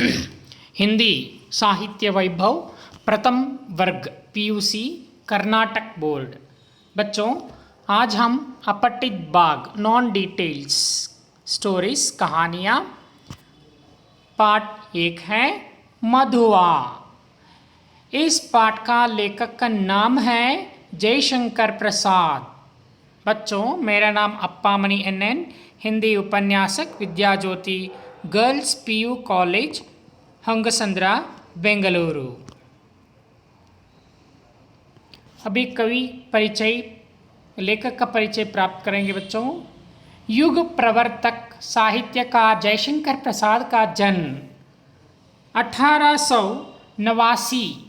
हिंदी साहित्य वैभव प्रथम वर्ग पीयूसी कर्नाटक बोर्ड। बच्चों, आज हम अपठित भाग नॉन डिटेल्स स्टोरीज कहानियाँ पाठ 1 है मधुआ। इस पाठ का लेखक का नाम है जयशंकर प्रसाद। बच्चों, मेरा नाम अप्पामणि NN, हिंदी उपन्यासक, विद्या ज्योति गर्ल्स PU कॉलेज हंगसंद्रा बेंगलुरु। अभी कवि परिचय, लेखक का परिचय प्राप्त करेंगे। बच्चों, युग प्रवर्तक साहित्यकार जयशंकर प्रसाद का जन्म 1889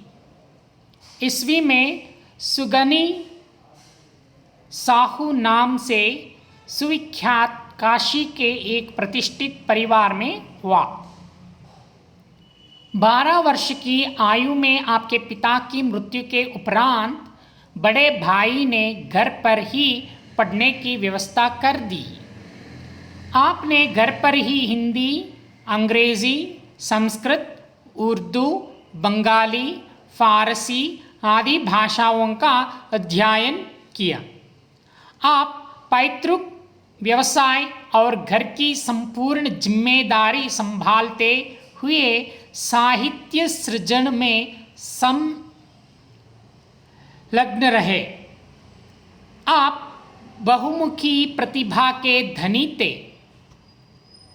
ईस्वी में सुगनी साहू नाम से सुविख्यात काशी के एक प्रतिष्ठित परिवार में हुआ। 12 वर्ष की आयु में आपके पिता की मृत्यु के उपरांत बड़े भाई ने घर पर ही पढ़ने की व्यवस्था कर दी। आपने घर पर ही हिंदी, अंग्रेजी, संस्कृत, उर्दू, बंगाली, फारसी आदि भाषाओं का अध्ययन किया। आप पैतृक व्यवसाय और घर की संपूर्ण जिम्मेदारी संभालते हुए साहित्य सृजन में संलग्न रहे। आप बहुमुखी प्रतिभा के धनी थे।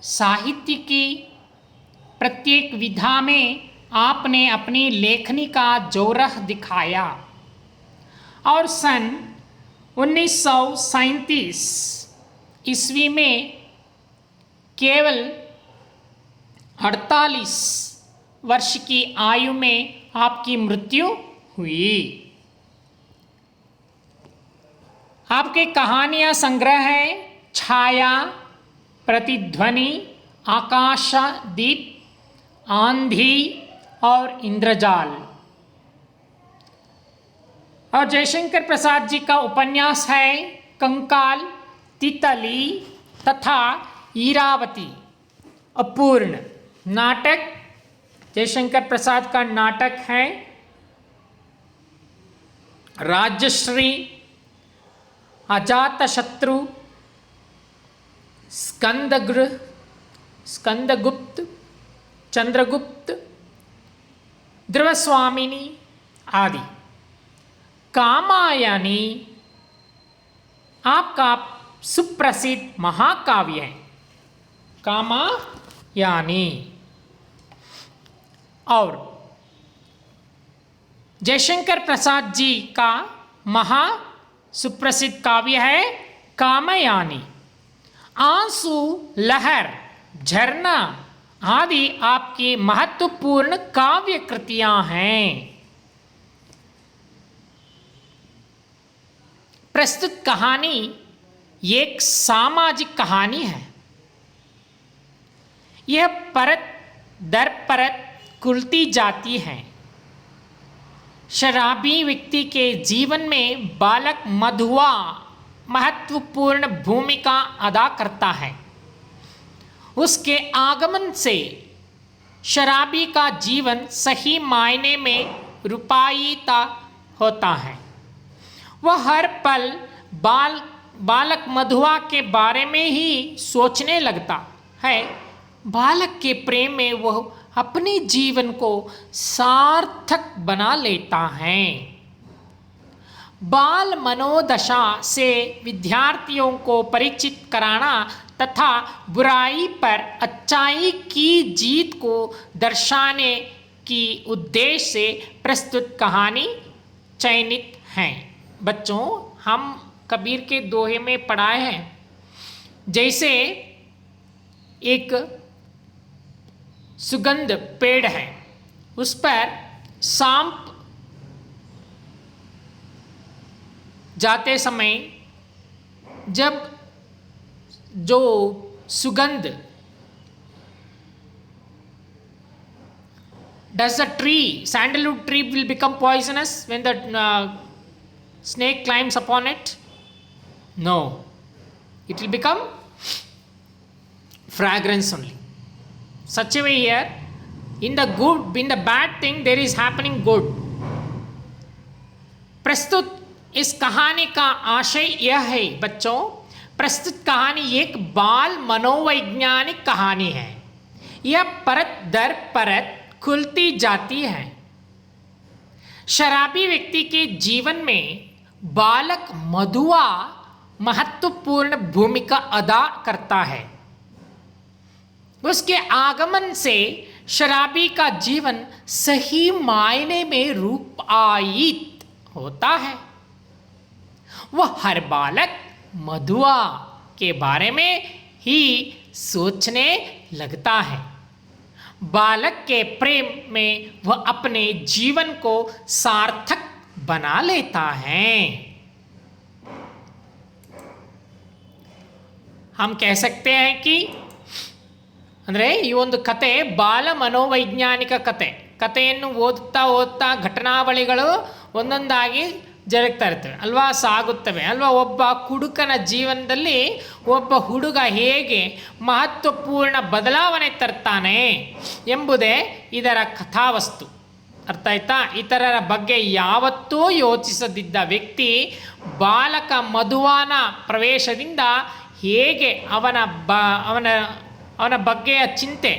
साहित्य की प्रत्येक विधा में आपने अपनी लेखनी का जोरह दिखाया और सन 1937 ईस्वी में केवल 48 वर्ष की आयु में आपकी मृत्यु हुई। आपके कहानियाँ संग्रह है छाया, प्रतिध्वनि, आकाशदीप, आंधी और इंद्रजाल। और जयशंकर प्रसाद जी का उपन्यास है कंकाल, तितली तथा ईरावती। अपूर्ण नाटक जयशंकर प्रसाद का नाटक है राज्यश्री, अजातशत्रु, स्कंदगुप्त, चंद्रगुप्त, ध्रुवस्वामिनी आदि। कामायनी आपका सुप्रसिद्ध महाकाव्य है, कामायनी। और जयशंकर प्रसाद जी का महा सुप्रसिद्ध काव्य है कामयानी। आंसू, लहर, झरना आदि आपकी महत्वपूर्ण काव्य कृतियां हैं। प्रस्तुत कहानी एक सामाजिक कहानी है। यह परत दर परत खुलती जाती है। शराबी व्यक्ति के जीवन में बालक मधुआ महत्वपूर्ण भूमिका अदा करता है। उसके आगमन से शराबी का जीवन सही मायने में रूपायित होता है। वह हर पल बालक मधुआ के बारे में ही सोचने लगता है। बालक के प्रेम में वह अपने जीवन को सार्थक बना लेता है। बाल मनोदशा से विद्यार्थियों को परिचित कराना तथा बुराई पर अच्छाई की जीत को दर्शाने की उद्देश्य से प्रस्तुत कहानी चयनित है। बच्चों, हम कबीर के दोहे में पढ़ाए हैं, जैसे एक सुगंध पेड़ है, उस पर सांप जाते समय जब जो सुगंध does the sandalwood tree will become poisonous when the snake climbs upon it? No, it will become fragrance only. Such a way here, in the bad thing there is happening good. प्रस्तुत इस कहानी का आशय यह है बच्चों, प्रस्तुत कहानी एक बाल मनोवैज्ञानिक कहानी है। यह परत दर परत खुलती जाती है। शराबी व्यक्ति के जीवन में बालक मधुआ महत्वपूर्ण भूमिका अदा करता है। उसके आगमन से शराबी का जीवन सही मायने में रूपायित होता है। वह हर बालक मधुआ के बारे में ही सोचने लगता है। बालक के प्रेम में वह अपने जीवन को सार्थक बना लेता है। हम कह सकते हैं कि ಅಂದರೆ ಈ ಒಂದು ಕತೆ ಬಾಲ ಮನೋವೈಜ್ಞಾನಿಕ ಕಥೆಯನ್ನು ಓದುತ್ತಾ ಓದುತ್ತಾ ಘಟನಾವಳಿಗಳು ಒಂದೊಂದಾಗಿ ಜರುಗ್ತಾ ಇರ್ತವೆ ಅಲ್ವಾ, ಸಾಗುತ್ತವೆ ಅಲ್ವಾ। ಒಬ್ಬ ಕುಡುಕನ ಜೀವನದಲ್ಲಿ ಒಬ್ಬ ಹುಡುಗ ಹೇಗೆ ಮಹತ್ವಪೂರ್ಣ ಬದಲಾವಣೆ ತರ್ತಾನೆ ಎಂಬುದೇ ಇದರ ಕಥಾವಸ್ತು, ಅರ್ಥ ಆಯ್ತಾ। ಇತರರ ಬಗ್ಗೆ ಯಾವತ್ತೂ ಯೋಚಿಸದಿದ್ದ ವ್ಯಕ್ತಿ ಬಾಲಕ ಮಧುವಾನ ಪ್ರವೇಶದಿಂದ ಹೇಗೆ ಅವನ ಬಗ್ಗೆಯ ಚಿಂತೆ,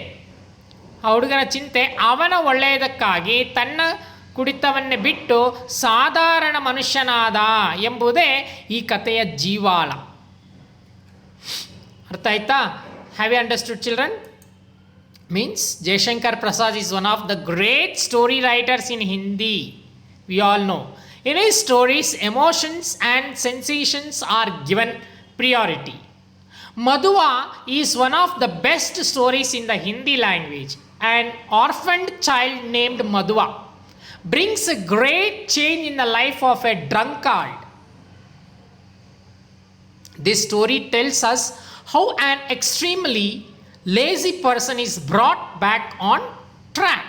ಆ ಹುಡುಗನ ಚಿಂತೆ ಅವನ ಒಳ್ಳೆಯದಕ್ಕಾಗಿ ತನ್ನ ಕುಡಿತವನ್ನೇ ಬಿಟ್ಟು ಸಾಧಾರಣ ಮನುಷ್ಯನಾದ ಎಂಬುದೇ ಈ ಕಥೆಯ ಜೀವಾಳ, ಅರ್ಥ ಆಯ್ತಾ। Have you understood children? means Jaishankar Prasad is one of the great story writers in Hindi, we all know. In his stories, emotions and sensations are given priority. Madhuva is one of the best stories in the Hindi language. An orphaned child named Madhuva brings a great change in the life of a drunkard. This story tells us how an extremely lazy person is brought back on track.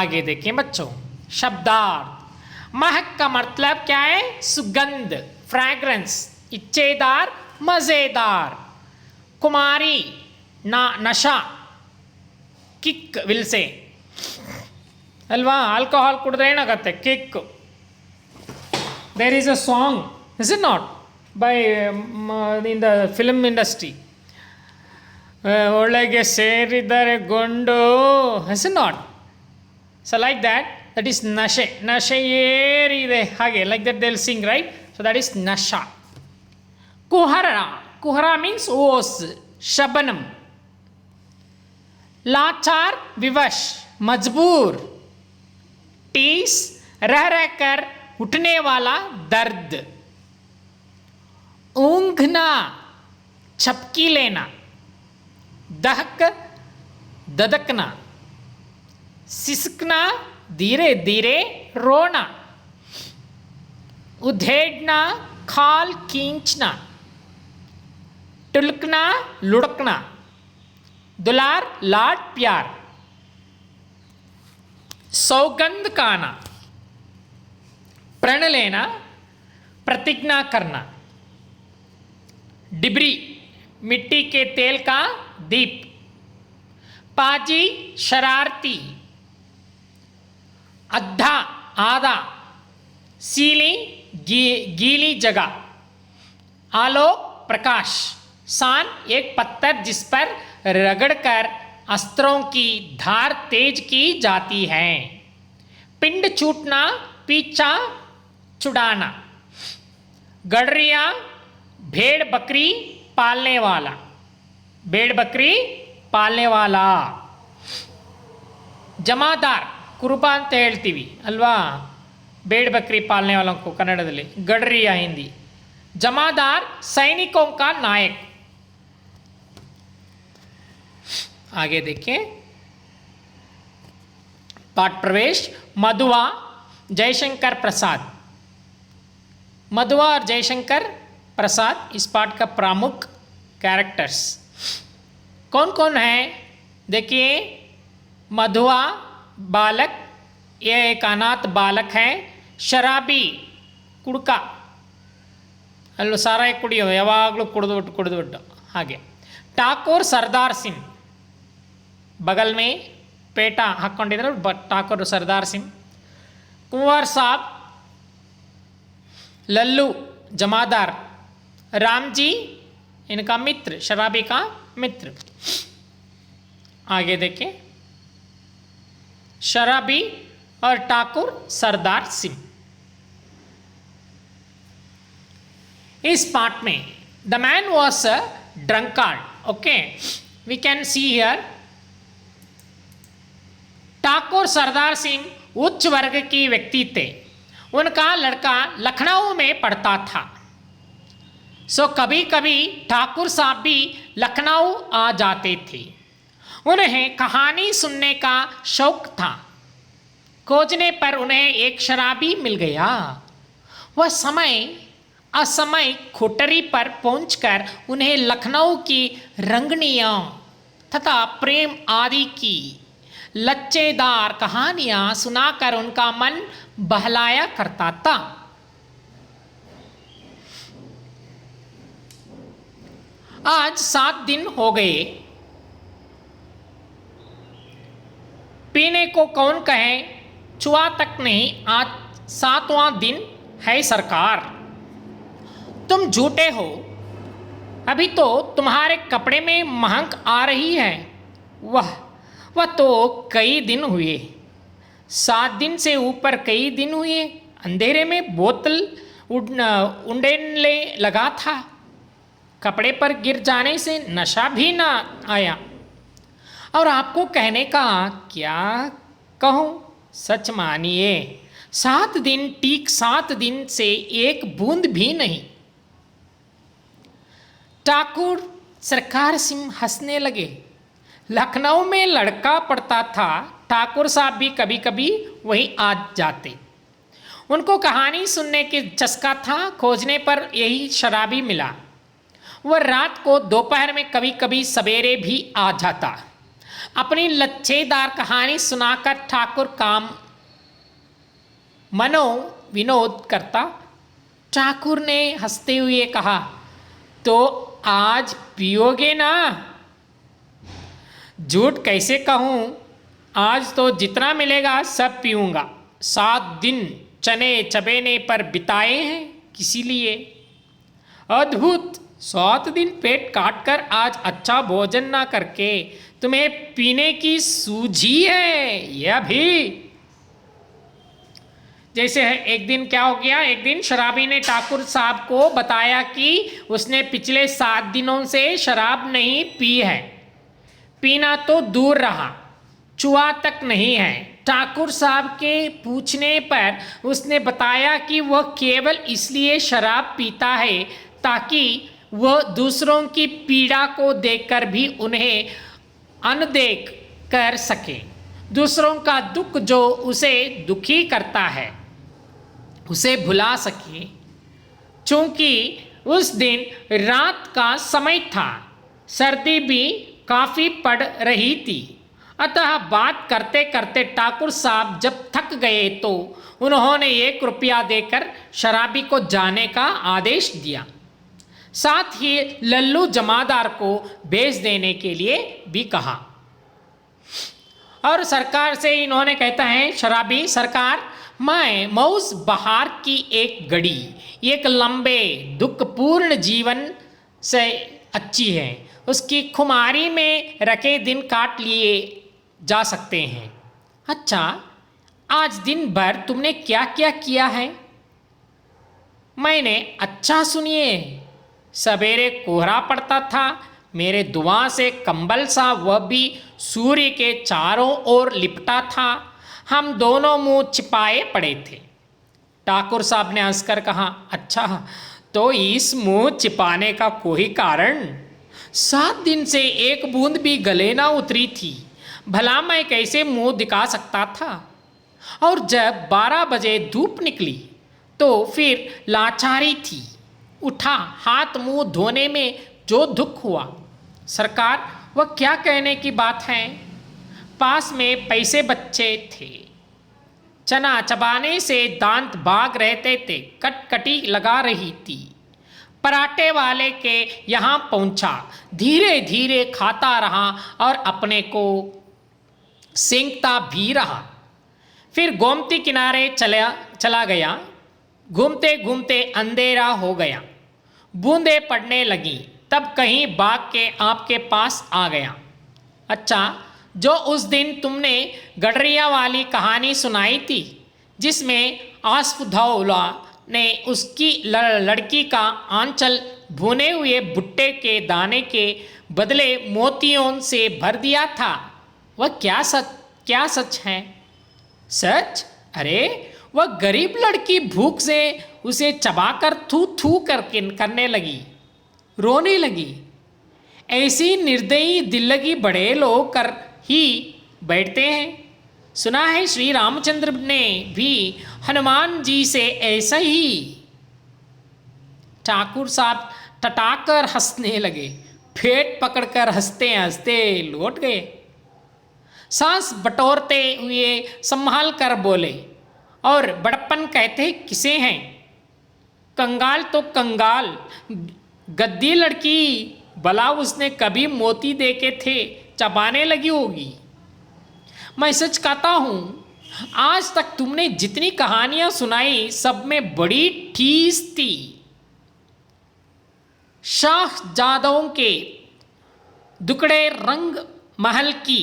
आगे देखें बच्चों, शब्दार्थ। महक का मतलब क्या है? सुगंध, fragrance, इच्छेदार, मजेदार। कुमारी, नशा, किक विल से अल्वा, ಆಲ್ಕೋಹಾಲ್ ಕುಡಿದ್ರೆ ಏನಾಗುತ್ತೆ? Kick. There is a song, is it not, by in the film industry, ಒಳಗೆ ಸೇರಿದರೆ ಗೊಂಡು, is it not? So like that is nashe, nashe ಏರಿದೆ ಹಾಗೆ, like that they'll sing, right? So that is nasha. kuhara means ओस, शबनम। लाचार, विवश, मजबूर। टीस, रह रहकर उठने वाला दर्द। ऊंघना, छपकी लेना। दहक, ददकना। सिसकना, धीरे धीरे रोना। उधेड़ना, खाल खींचना। टुलकना, लुढ़कना। दुलार, लाड, प्यार। सौगंध खाना, प्रण लेना, प्रतिज्ञा करना। डिबरी, मिट्टी के तेल का दीप। पाजी, शरारती। अद्धा, आधा। सीली, गीली जगह। आलोक, प्रकाश। सान, एक पत्थर जिस पर रगड़कर अस्त्रों की धार तेज की जाती है। पिंड छूटना, पीछा छुड़ाना। गडरिया, भेड़ बकरी पालने वाला। भेड़ बकरी पालने वाला। ಜಮಾದಾರ್, ಕುರುಬ ಅಂತ ಹೇಳ್ತೀವಿ ಅಲ್ವಾ, ಬೇಡ್ ಬಕ್ರಿ ಪಾಲನೆ ವಾಲಂಕು ಕನ್ನಡದಲ್ಲಿ, ಗಡ್ರಿಯ ಹಿಂದಿ। ಜಮಾದಾರ್, सैनिकों का नायक। आगे देखिए, पाठ प्रवेश। मधुआ, जयशंकर प्रसाद। मधुआ और जयशंकर प्रसाद इस पाठ का प्रमुख कैरेक्टर्स। कौन कौन है? देखिए, मधुआ बालक, यह एक अनाथ बालक है। शराबी, ಕುಡುಕ, ಅಲ್ಲೂ ಸಾರಾಯಿ ಕುಡಿಯೋ, ಯಾವಾಗಲೂ ಕುಡಿದ್ಬಿಟ್ಟು ಹಾಗೆ। ಠಾಕೂರ್, ಸರ್ದಾರ್ ಸಿಂಗ್, बगल में पेटा हाक्ಕೊಂಡಿದ್ರು ठाकुर सरदार सिंह। कुंवर साहब, लल्लू जमादार, राम जी इनका मित्र, शराबी का मित्र। आगे देखिए, शराबी और ठाकुर सरदार सिंह। इस पार्ट में the man was a drunkard. Okay, we can see here Thakur Sardar Singh उच्च वर्ग की व्यक्ति थे। उनका लड़का लखनऊ में पढ़ता था। सो कभी कभी ठाकुर साहब भी लखनऊ आ जाते थे। उन्हें कहानी सुनने का शौक था। खोजने पर उन्हें एक शराबी मिल गया। वह समय असमय खुटरी पर पहुंचकर उन्हें लखनऊ की रंगनियां तथा प्रेम आदि की लच्चेदार कहानियां सुनाकर उनका मन बहलाया करता था। आज 7 दिन हो गए, पीने को कौन कहे, छुआ तक नहीं, आज 7वां दिन है सरकार। तुम झूठे हो, अभी तो तुम्हारे कपड़े में महक आ रही है। वह तो कई दिन हुए, 7 दिन से ऊपर कई दिन हुए। अंधेरे में बोतल उड़ने लगा था, कपड़े पर गिर जाने से नशा भी ना आया। और आपको कहने का क्या कहूँ, सच मानिए 7 दिन ठीक 7 दिन से एक बूंद भी नहीं। ठाकुर सरकार सिंह हंसने लगे। लखनऊ में लड़का पढ़ता था, ठाकुर साहब भी कभी कभी वहीं आ जाते। उनको कहानी सुनने के चस्का था। खोजने पर यही शराबी मिला। वह रात को दोपहर में कभी कभी सवेरे भी आ जाता। अपनी लच्छेदार कहानी सुनाकर ठाकुर काम मनो विनोद करता। ठाकुर ने हंसते हुए कहा, तो आज पियोगे ना? झूठ कैसे कहूँ, आज तो जितना मिलेगा सब पीऊँगा। 7 दिन चने चबेने पर बिताए हैं किसी लिए। अद्भुत, 7 दिन पेट काट कर आज अच्छा भोजन ना करके तुम्हें पीने की सूझी है। यह भी जैसे है, एक दिन क्या हो गया, एक दिन शराबी ने ठाकुर साहब को बताया कि उसने पिछले 7 दिनों से शराब नहीं पी है। पीना तो दूर रहा, छुआ तक नहीं है। ठाकुर साहब के पूछने पर उसने बताया कि वह केवल इसलिए शराब पीता है ताकि वह दूसरों की पीड़ा को देखकर भी उन्हें अनदेख कर सके। दूसरों का दुख जो उसे दुखी करता है उसे भुला सके। चूंकि उस दिन रात का समय था, सर्दी भी काफ़ी पड़ रही थी, अतः बात करते करते ठाकुर साहब जब थक गए तो उन्होंने 1 रुपया देकर शराबी को जाने का आदेश दिया। साथ ही लल्लू जमादार को भेज देने के लिए भी कहा। और सरकार से इन्होंने कहता है, शराबी सरकार, मैं मौज बहार की एक घड़ी एक लंबे दुखपूर्ण जीवन से अच्छी है। उसकी खुमारी में रखे दिन काट लिए जा सकते हैं। अच्छा, आज दिन भर तुमने क्या क्या किया है? मैंने अच्छा सुनिए, सवेरे कोहरा पड़ता था, मेरे दुआ से कंबल सा वह भी सूर्य के चारों ओर लिपटा था। हम दोनों मुंह छिपाए पड़े थे। ठाकुर साहब ने हंसकर कहा, अच्छा, तो इस मुंह छिपाने का कोई कारण? 7 दिन से एक बूंद भी गले ना उतरी थी, भला मैं कैसे मुंह दिखा सकता था? और जब 12 बजे धूप निकली तो फिर लाचारी थी। उठा, हाथ मुंह धोने में जो दुख हुआ। सरकार, वह क्या कहने की बात है? पास में पैसे बच्चे थे, चना चबाने से दांत भाग रहते थे, कटकटी लगा रही थी। पराठे वाले के यहाँ पहुँचा, धीरे धीरे खाता रहा और अपने को सेंकता भी रहा। फिर गोमती किनारे चला गया। घूमते घूमते अंधेरा हो गया, बूंदें पड़ने लगी। तब कहीं बाग के आपके पास आ गया। अच्छा, जो उस दिन तुमने गडरिया वाली कहानी सुनाई थी, जिसमें आसफुद्दौला ने उसकी लड़की का आंचल भुने हुए भुट्टे के दाने के बदले मोतियों से भर दिया था, वह क्या सच है? सच? अरे, वह गरीब लड़की भूख से उसे चबाकर थू थू करने लगी, रोने लगी। ऐसी निर्दयी दिल्लगी बड़े लोग कर ही बैठते हैं। सुना है श्री रामचंद्र ने भी हनुमान जी से ऐसा ही। ठाकुर साहब टटाकर हंसने लगे, फेट पकड़कर हंसते हंसते लौट गए। सांस बटोरते हुए संभाल कर बोले, और बड़प्पन कहते किसे हैं? कंगाल तो कंगाल, गद्दी लड़की, भला उसने कभी मोती देखे थे, चबाने लगी होगी। मैं सच कहता हूँ, आज तक तुमने जितनी कहानियां सुनाई सब में बड़ी ठीस थी। शाहजादों के दुकड़े रंग महल की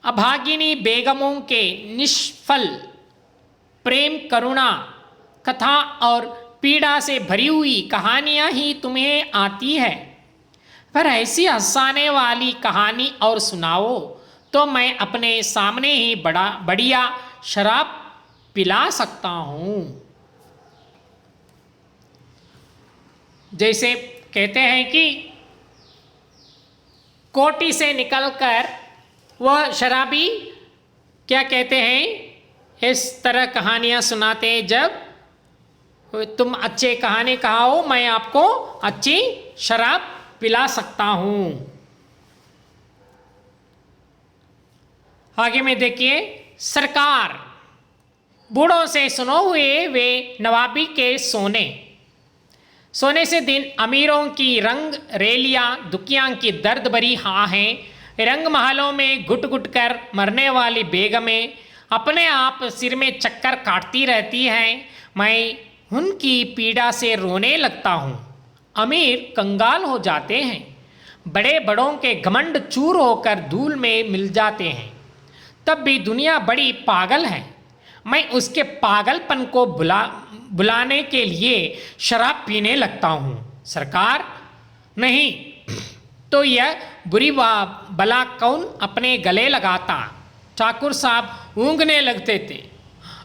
अभागिनी बेगमों के निष्फल प्रेम करुणा कथा और पीड़ा से भरी हुई कहानियां ही तुम्हें आती है। पर ऐसी हंसाने वाली कहानी और सुनाओ तो मैं अपने सामने ही बढ़िया शराब पिला सकता हूँ। जैसे कहते हैं कि कोठी से निकलकर वह शराबी क्या कहते हैं, इस तरह कहानियाँ सुनाते हैं, जब तुम अच्छे कहानी कहाओ मैं आपको अच्छी शराब पिला सकता हूँ। आगे में देखिए, सरकार बूढ़ों से सुनो हुए वे नवाबी के सोने से दिन अमीरों की रंग रेलियां, दुखियां की दर्द भरी आहें, रंग महलों में घुट घुट कर मरने वाली बेगमें अपने आप सिर में चक्कर काटती रहती हैं। मैं उनकी पीड़ा से रोने लगता हूँ। अमीर कंगाल हो जाते हैं, बड़े बड़ों के घमंड चूर होकर धूल में मिल जाते हैं। तब भी दुनिया बड़ी पागल है। मैं उसके पागलपन को बुलाने के लिए शराब पीने लगता हूँ। सरकार, नहीं तो यह बुरी बला कौन अपने गले लगाता? ठाकुर साहब ऊँघने लगते थे।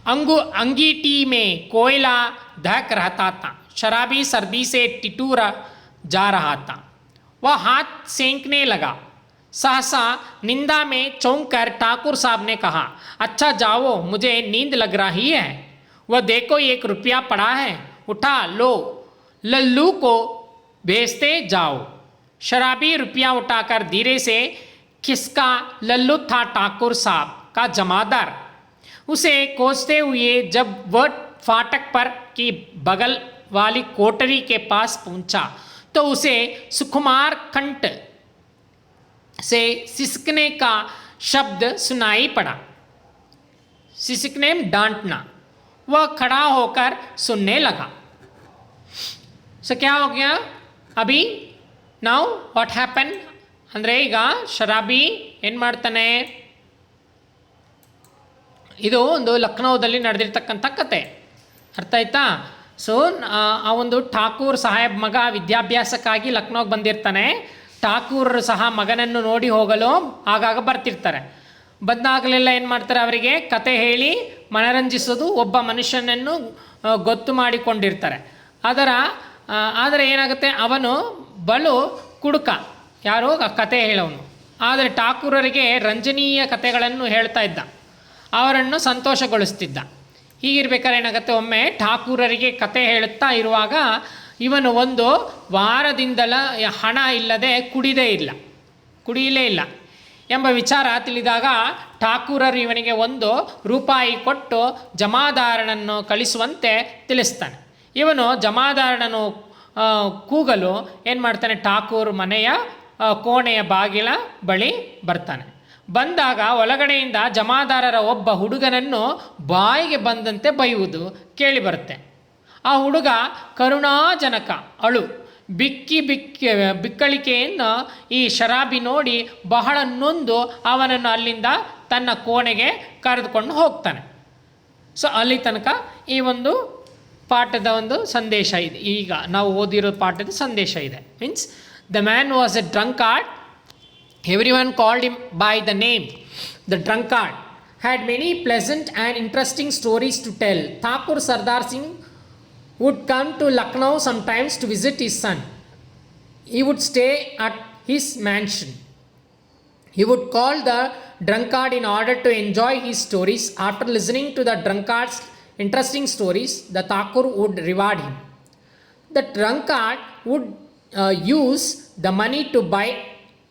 अंगीठी में कोयला दहक रहता था। शराबी सर्दी से टिटूरा जा रहा था। वह हाथ सेंकने लगा। सहसा निंदा में चौंक कर ठाकुर साहब ने कहा, अच्छा जाओ, मुझे नींद लग रही है। वह देखो 1 रुपया पड़ा है, उठा लो, लल्लू को भेजते जाओ। शराबी रुपया उठाकर धीरे से खिसका। लल्लू था ठाकुर साहब का जमादार। उसे कोसते हुए जब वह फाटक पर की बगल वाली कोठरी के पास पहुंचा तो उसे सुकुमार कंठ से सिसकने का शब्द सुनाई पड़ा। सिसकने में डांटना। वह खड़ा होकर सुनने लगा। सो क्या हो गया अभी? नाउ व्हाट हैपन ಅಂದರೆ ಈಗ ಶರಾಬಿ ಏನು ಮಾಡ್ತಾನೆ, ಇದು ಒಂದು ಲಕ್ನೋದಲ್ಲಿ ನಡೆದಿರ್ತಕ್ಕಂಥ ಕತೆ, ಅರ್ಥ ಆಯ್ತಾ? ಸೊ ಆ ಒಂದು ಠಾಕೂರ್ ಸಾಹೇಬ್ ಮಗ ವಿದ್ಯಾಭ್ಯಾಸಕ್ಕಾಗಿ ಲಕ್ನೋಗೆ ಬಂದಿರ್ತಾನೆ. ಠಾಕೂರ್ ಸಹ ಮಗನನ್ನು ನೋಡಿ ಹೋಗಲು ಆಗಾಗ ಬರ್ತಿರ್ತಾರೆ. ಬಂದಾಗಲೆಲ್ಲ ಏನು ಮಾಡ್ತಾರೆ, ಅವರಿಗೆ ಕತೆ ಹೇಳಿ ಮನರಂಜಿಸೋದು, ಒಬ್ಬ ಮನುಷ್ಯನನ್ನು ಗೊತ್ತು ಮಾಡಿಕೊಂಡಿರ್ತಾರೆ. ಆದರೆ ಏನಾಗುತ್ತೆ, ಅವನು ಬಲು ಕುಡುಕ, ಯಾರೋ ಕತೆ ಹೇಳೋನು. ಆದರೆ ಠಾಕೂರರಿಗೆ ರಂಜನೀಯ ಕತೆಗಳನ್ನು ಹೇಳ್ತಾ ಇದ್ದ, ಅವರನ್ನು ಸಂತೋಷಗೊಳಿಸ್ತಿದ್ದ. ಹೀಗಿರ್ಬೇಕಾದ್ರೆ ಏನಾಗುತ್ತೆ, ಒಮ್ಮೆ ಠಾಕೂರರಿಗೆ ಕತೆ ಹೇಳುತ್ತಾ ಇರುವಾಗ ಇವನು ಒಂದು ವಾರದಿಂದಲ ಹಣ ಇಲ್ಲದೆ ಕುಡಿಯಲೇ ಇಲ್ಲ ಎಂಬ ವಿಚಾರ ತಿಳಿದಾಗ ಠಾಕೂರರು ಇವನಿಗೆ 1 ರೂಪಾಯಿ ಕೊಟ್ಟು ಜಮಾದಾರನನ್ನು ಕಳಿಸುವಂತೆ ತಿಳಿಸ್ತಾನೆ. ಇವನು ಜಮಾದಾರನನ್ನು ಕೂಗಲು ಏನು ಮಾಡ್ತಾನೆ, ಠಾಕೂರ್ ಮನೆಯ ಕೋಣೆಯ ಬಾಗಿಲ ಬಳಿ ಬರ್ತಾನೆ. ಬಂದಾಗ ಒಳಗಡೆಯಿಂದ ಜಮಾದಾರರ ಒಬ್ಬ ಹುಡುಗನನ್ನು ಬಾಯಿಗೆ ಬಂದಂತೆ ಬೈಯುವುದು ಕೇಳಿಬರುತ್ತೆ. ಆ ಹುಡುಗ ಕರುಣಾಜನಕ ಅಳು ಬಿಕ್ಕಳಿಕೆಯನ್ನು ಈ ಶರಾಬಿ ನೋಡಿ ಬಹಳ ನೊಂದು ಅವನನ್ನು ಅಲ್ಲಿಂದ ತನ್ನ ಕೋಣೆಗೆ ಕರೆದುಕೊಂಡು ಹೋಗ್ತಾನೆ. ಸೊ ಅಲ್ಲಿ ತನಕ ಈ ಒಂದು ಪಾಠದ ಒಂದು ಸಂದೇಶ ಇದೆ. ಈಗ ನಾವು ಓದಿರೋ ಪಾಠದ ಸಂದೇಶ ಇದೆ. Means the man was a drunkard. Everyone called him by the name. The drunkard had many pleasant and interesting stories to tell. Thakur Sardar Singh would come to Lucknow sometimes to visit his son. He would stay at his mansion. He would call the drunkard in order to enjoy his stories. After listening to the drunkard's interesting stories, the Thakur would reward him. The drunkard would use the money to buy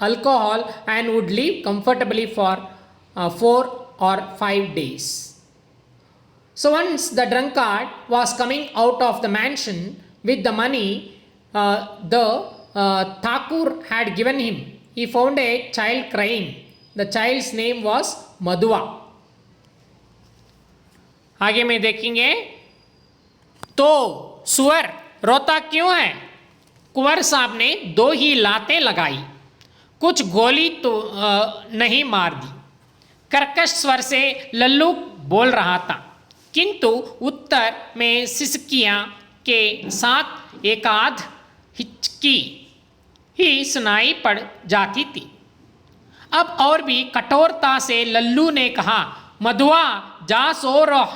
alcohol and would live comfortably for 4 or 5 days. So once the drunkard was coming out of the mansion with the money the Thakur had given him, he found a child crying. The child's name was Madhua. आगे में देखेंगे तो सुअर रोता क्यों है? कुंवर साहब ने 2 ही लातें लगाई, कुछ गोली तो नहीं मार दी. कर्कश स्वर से लल्लू बोल रहा था, किंतु उत्तर में सिसकियां के साथ एक आध हिचकी ही सुनाई पड़ जाती थी. अब और भी कठोरता से लल्लू ने कहा, मधुआ जा सो रह,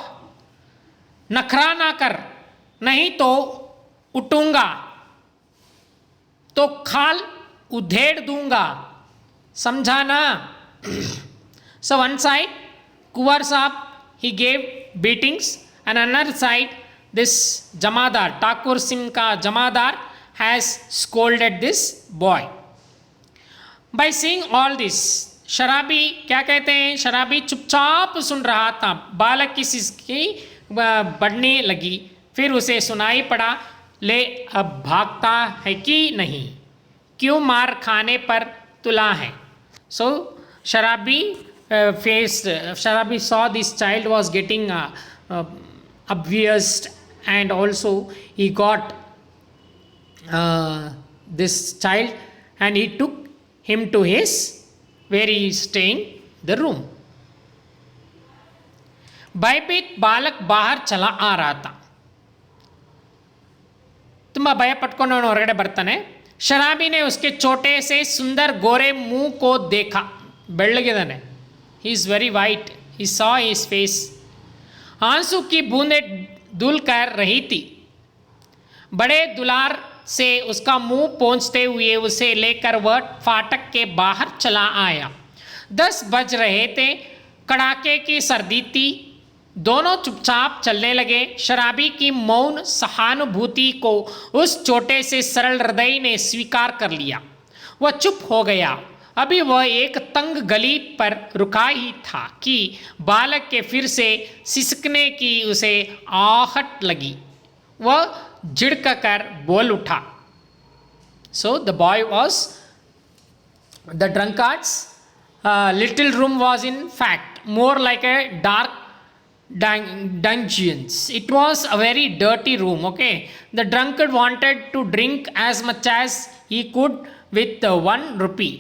नखरा ना कर, नहीं तो उठूंगा तो खाल उधेड़ दूंगा, समझा ना? So one side Kuwar Sahab he gave beatings, and another side this Jamadar, Thakur Singh ka Jamadar has scolded this boy. By seeing all this, शराबी क्या कहते हैं? शराबी चुपचाप सुन रहा था. बालक की सिसकी बढ़ने लगी, फिर उसे सुनाई पड़ा, ले अब भागता है कि नहीं, क्यों मार खाने पर तुला है. So Sharabi saw this child was getting abused, and also he got this child and he took him to his where he is staying the room. भयभीत बालक बाहर चला आ रहा था. ತುಂಬ ಭಯ ಪಟ್ಕೊಂಡು ಅವನು ಹೊರಗಡೆ ಬರ್ತಾನೆ. शराबी ने उसके छोटे से सुंदर गोरे मुंह को देखा. ಬೆಳ್ಳಗಿದಾನೆ, he is very white, he saw his face. आंसू की बूंदें धुल कर रही थी. बड़े दुलार से उसका मुंह पोंछते हुए उसे लेकर वह फाटक के बाहर चला आया. 10 बज रहे थे, कड़ाके की सर्दी थी. दोनों चुपचाप चलने लगे. शराबी की मौन सहानुभूति को उस छोटे से सरल हृदय ने स्वीकार कर लिया. वह चुप हो गया. अभी वह एक तंग गली पर रुका ही था कि बालक के फिर से सिसकने की उसे आहट लगी. वह झिड़क कर बोल उठा. So the boy was, the drunkard's little room was in fact more like a dark dungeons. It was a very dirty room. Okay, the drunkard wanted to drink as much as he could with 1 rupee.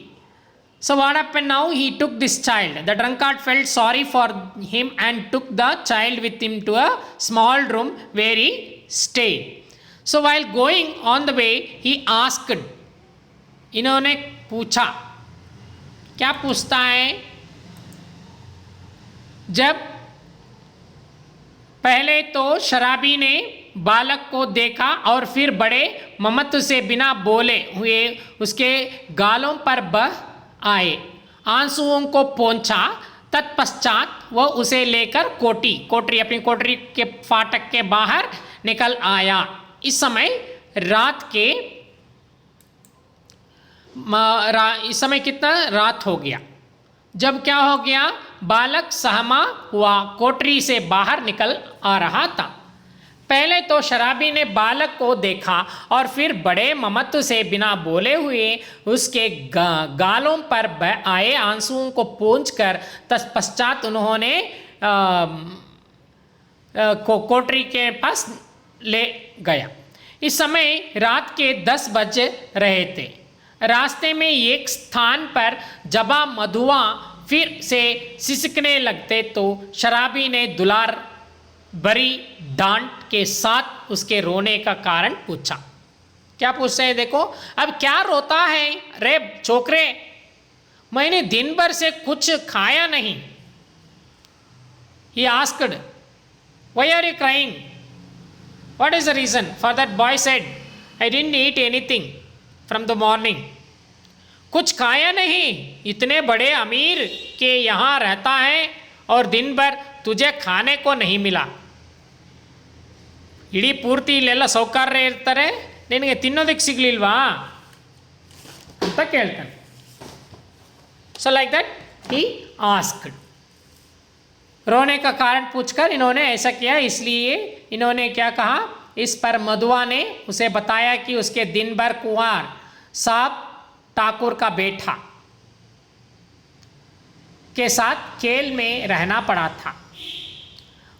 So what happened now? He took this child. The drunkard felt sorry for him and took the child with him to a small room where he stayed. So while going on the way, he asked. इन्होंने पूछा. क्या पूछता है? जब पहले तो शराबी ने बालक को देखा और फिर बड़े ममत्व से बिना बोले हुए उसके गालों पर बह आए, आंसुओं को पोंछा. तत्पश्चात वह उसे लेकर कोठरी अपनी कोठरी के फाटक के बाहर निकल आया. इस समय कितना रात हो गया. जब क्या हो गया? बालक सहमा हुआ कोठरी से बाहर निकल आ रहा था. पहले तो शराबी ने बालक को देखा और फिर बड़े ममत्व से बिना बोले हुए उसके गालों पर आए आंसुओं को पोंछकर तत्पश्चात उन्होंने कोठरी के पास ले गया। इस समय रात के 10 बज रहे थे। रास्ते में एक स्थान पर जबा मधुआ फिर से सिसकने लगते तो शराबी ने दुलार भरी डांट के साथ उसके रोने का कारण पूछा। क्या पूछते हैं देखो, अब क्या रोता है रे छोकरे, मैंने दिन भर से कुछ खाया नहीं। He asked, why are you crying? What is the reason? For that boy said, I didn't eat anything from the morning. कुछ खाया नहीं, इतने बड़े अमीर के यहाँ रहता है और दिन भर तुझे खाने को नहीं मिला। ಇಡೀ ಪೂರ್ತಿ ಇಲ್ಲೆಲ್ಲ ಸೌಕರ್ಯ ಇರ್ತಾರೆ, ನಿನಗೆ ತಿನ್ನೋದಕ್ಕೆ ಸಿಗಲಿಲ್ವಾ ಅಂತ ಕೇಳ್ತಾನೆ. So like that he asked. रोने का कारण पूछकर इन्होंने ऐसा किया, इसलिए इन्होंने क्या कहा, इस पर मधुआ ने उसे बताया कि उसके दिन भर कुंवर साहब ठाकुर का बेटा के साथ खेल में रहना पड़ा था।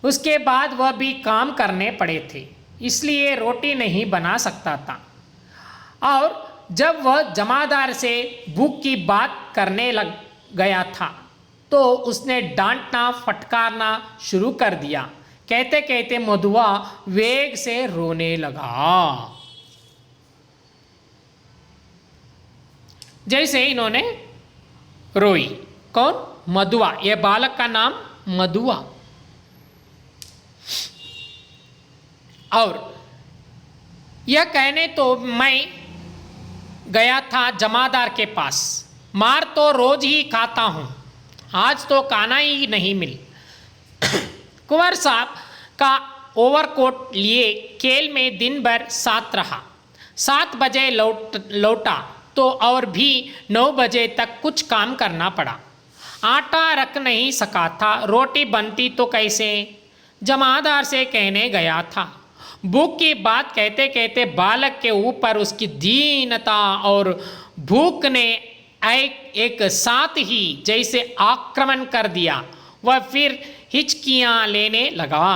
उसके बाद वह भी काम करने पड़े थे, इसलिए रोटी नहीं बना सकता था। और जब वह जमादार से भूख की बात करने लग गया था तो उसने डांटना फटकारना शुरू कर दिया। कहते कहते मधुआ वेग से रोने लगा। जैसे इन्होंने रोई, कौन, मधुआ, यह बालक का नाम मधुआ। और यह कहने तो मैं गया था जमादार के पास, मार तो रोज ही खाता हूँ, आज तो खाना ही नहीं मिल। कुंवर साहब का ओवरकोट लिए खेल में दिन भर साथ रहा। 7 बजे लौटा तो और भी 9 बजे तक कुछ काम करना पड़ा। आटा रख नहीं सका था, रोटी बनती तो कैसे, जमादार से कहने गया था। भूख की बात कहते कहते बालक के ऊपर उसकी दीनता और भूख ने एक साथ ही जैसे आक्रमण कर दिया। वह फिर हिचकियां लेने लगा।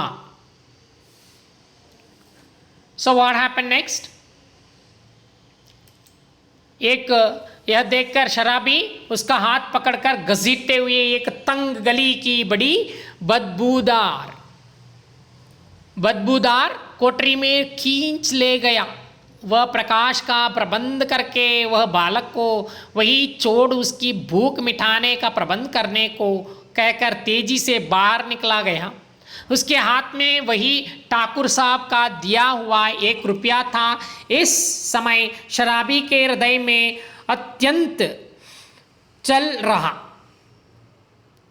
So what happened next? एक यह देखकर शराबी उसका हाथ पकड़कर घसीटते हुए एक तंग गली की बड़ी बदबूदार कोठरी में खींच ले गया। वह प्रकाश का प्रबंध करके वह बालक को वही छोड़ उसकी भूख मिटाने का प्रबंध करने को कहकर तेजी से बाहर निकला गया। उसके हाथ में वही ठाकुर साहब का दिया हुआ 1 रुपया था। इस समय शराबी के हृदय में अत्यंत चल रहा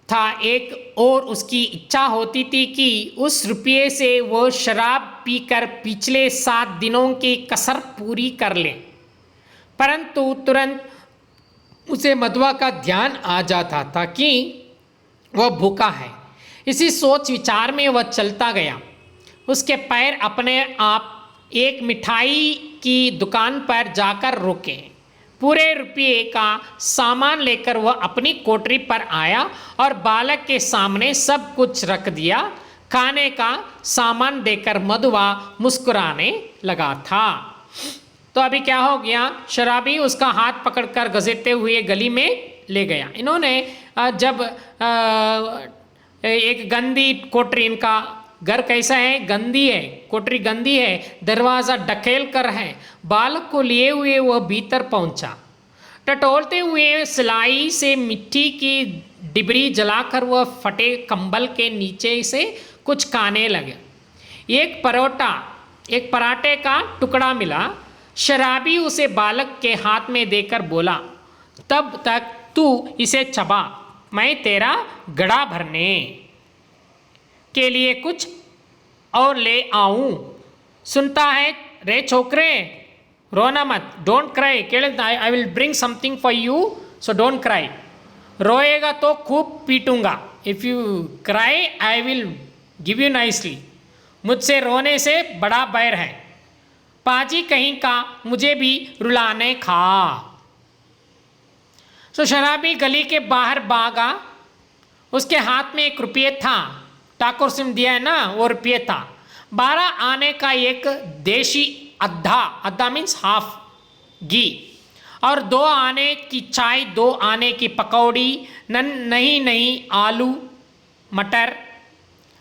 था। एक और उसकी इच्छा होती थी कि उस रुपये से वो शराब पीकर पिछले 7 दिनों की कसर पूरी कर ले, परंतु तुरंत उसे मधुआ का ध्यान आ जाता था कि वह भूखा है। इसी सोच विचार में वह चलता गया। उसके पैर अपने आप एक मिठाई की दुकान पर जाकर रुके। पूरे रुपये का सामान लेकर वह अपनी कोठरी पर आया और बालक के सामने सब कुछ रख दिया। खाने का सामान देकर मधुआ मुस्कुराने लगा था। तो अभी क्या हो गया, शराबी उसका हाथ पकड़कर घसीटते हुए गली में ले गया। इन्होंने जब एक गंदी कोठरी, इनका घर कैसा है, गंदी है, कोठरी गंदी है, दरवाज़ा ढकेल कर है। बालक को लिए हुए वह भीतर पहुंचा। टटोलते हुए सिलाई से मिट्टी की डिबरी जलाकर वह फटे कंबल के नीचे से कुछ खाने लगे। एक पराठे का टुकड़ा मिला। शराबी उसे बालक के हाथ में देकर बोला, तब तक तू इसे चबा, मैं तेरा गड़ा भरने के लिए कुछ और ले आऊं। सुनता है रे छोकरे, रोना मत, don't cry, I will bring something for you, so don't cry. रोएगा तो खूब पीटूंगा, if you cry I will give you nicely. मुझसे रोने से बड़ा बैर है। पाजी कहीं का मुझे भी रुलाने खा। तो शराबी गली के बाहर भागा। उसके हाथ में 1 रुपये था। ठाकुर सिंह दिया है ना, वो रुपये था। 12 आने का एक देशी अद्धा मीन्स हाफ घी, और 2 आने की चाय, 2 आने की पकौड़ी, नहीं आलू मटर,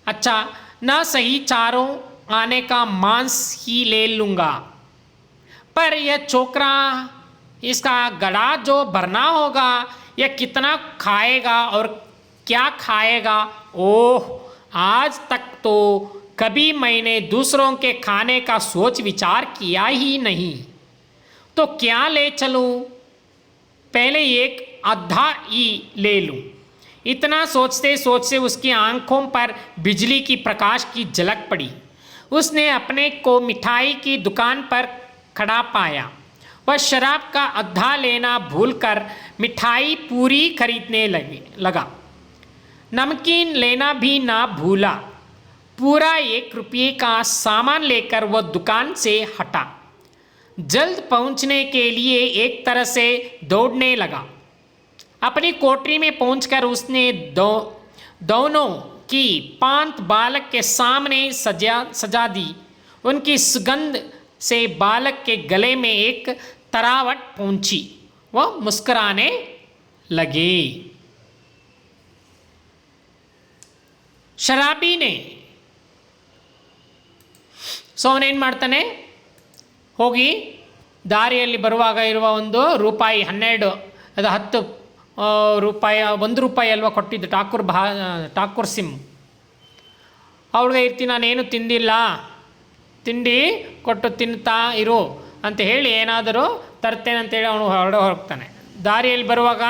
अच्छा ना सही 4 आने का मांस ही ले लूँगा। पर यह छोकरा, इसका गला जो भरना होगा, यह कितना खाएगा और क्या खाएगा? ओह, आज तक तो कभी मैंने दूसरों के खाने का सोच विचार किया ही नहीं। तो क्या ले चलूं? पहले एक आधा ही ले लूं। इतना सोचते सोचते उसकी आंखों पर बिजली की प्रकाश की झलक पड़ी। उसने अपने को मिठाई की दुकान पर खड़ा पाया। वह शराब का आधा लेना भूलकर मिठाई पूरी खरीदने लगा। नमकीन लेना भी ना भूला। पूरा 1 रुपये का सामान लेकर वह दुकान से हटा। जल्द पहुंचने के लिए एक तरह से दौड़ने लगा। अपनी कोठरी में पहुंचकर उसने दोनों की पांत बालक के सामने सजा दी। उनकी सुगंध से बालक के गले में एक तरावट पहुंची। वह मुस्कुराने लगे। ಶರಾಬಿನೇ ಸೊ ಅವನೇನು ಮಾಡ್ತಾನೆ, ಹೋಗಿ ದಾರಿಯಲ್ಲಿ ಬರುವಾಗ ಇರುವ ಒಂದು ರೂಪಾಯಿ 12 ಅದು 10 ರೂಪಾಯಿ 1 ರೂಪಾಯಿ ಅಲ್ವಾ ಕೊಟ್ಟಿದ್ದು ಠಾಕೂರ್ ಸಿಂಗ್ ಅವಳಿಗೆ ಇರ್ತೀನಿ, ನಾನೇನು ತಿಂದಿಲ್ಲ, ತಿಂಡಿ ಕೊಟ್ಟು ತಿನ್ನುತ್ತಾ ಇರು ಅಂತ ಹೇಳಿ ಏನಾದರೂ ತರ್ತೇನೆ ಅಂತೇಳಿ ಅವನು ಹೋಗ್ತಾನೆ. ದಾರಿಯಲ್ಲಿ ಬರುವಾಗ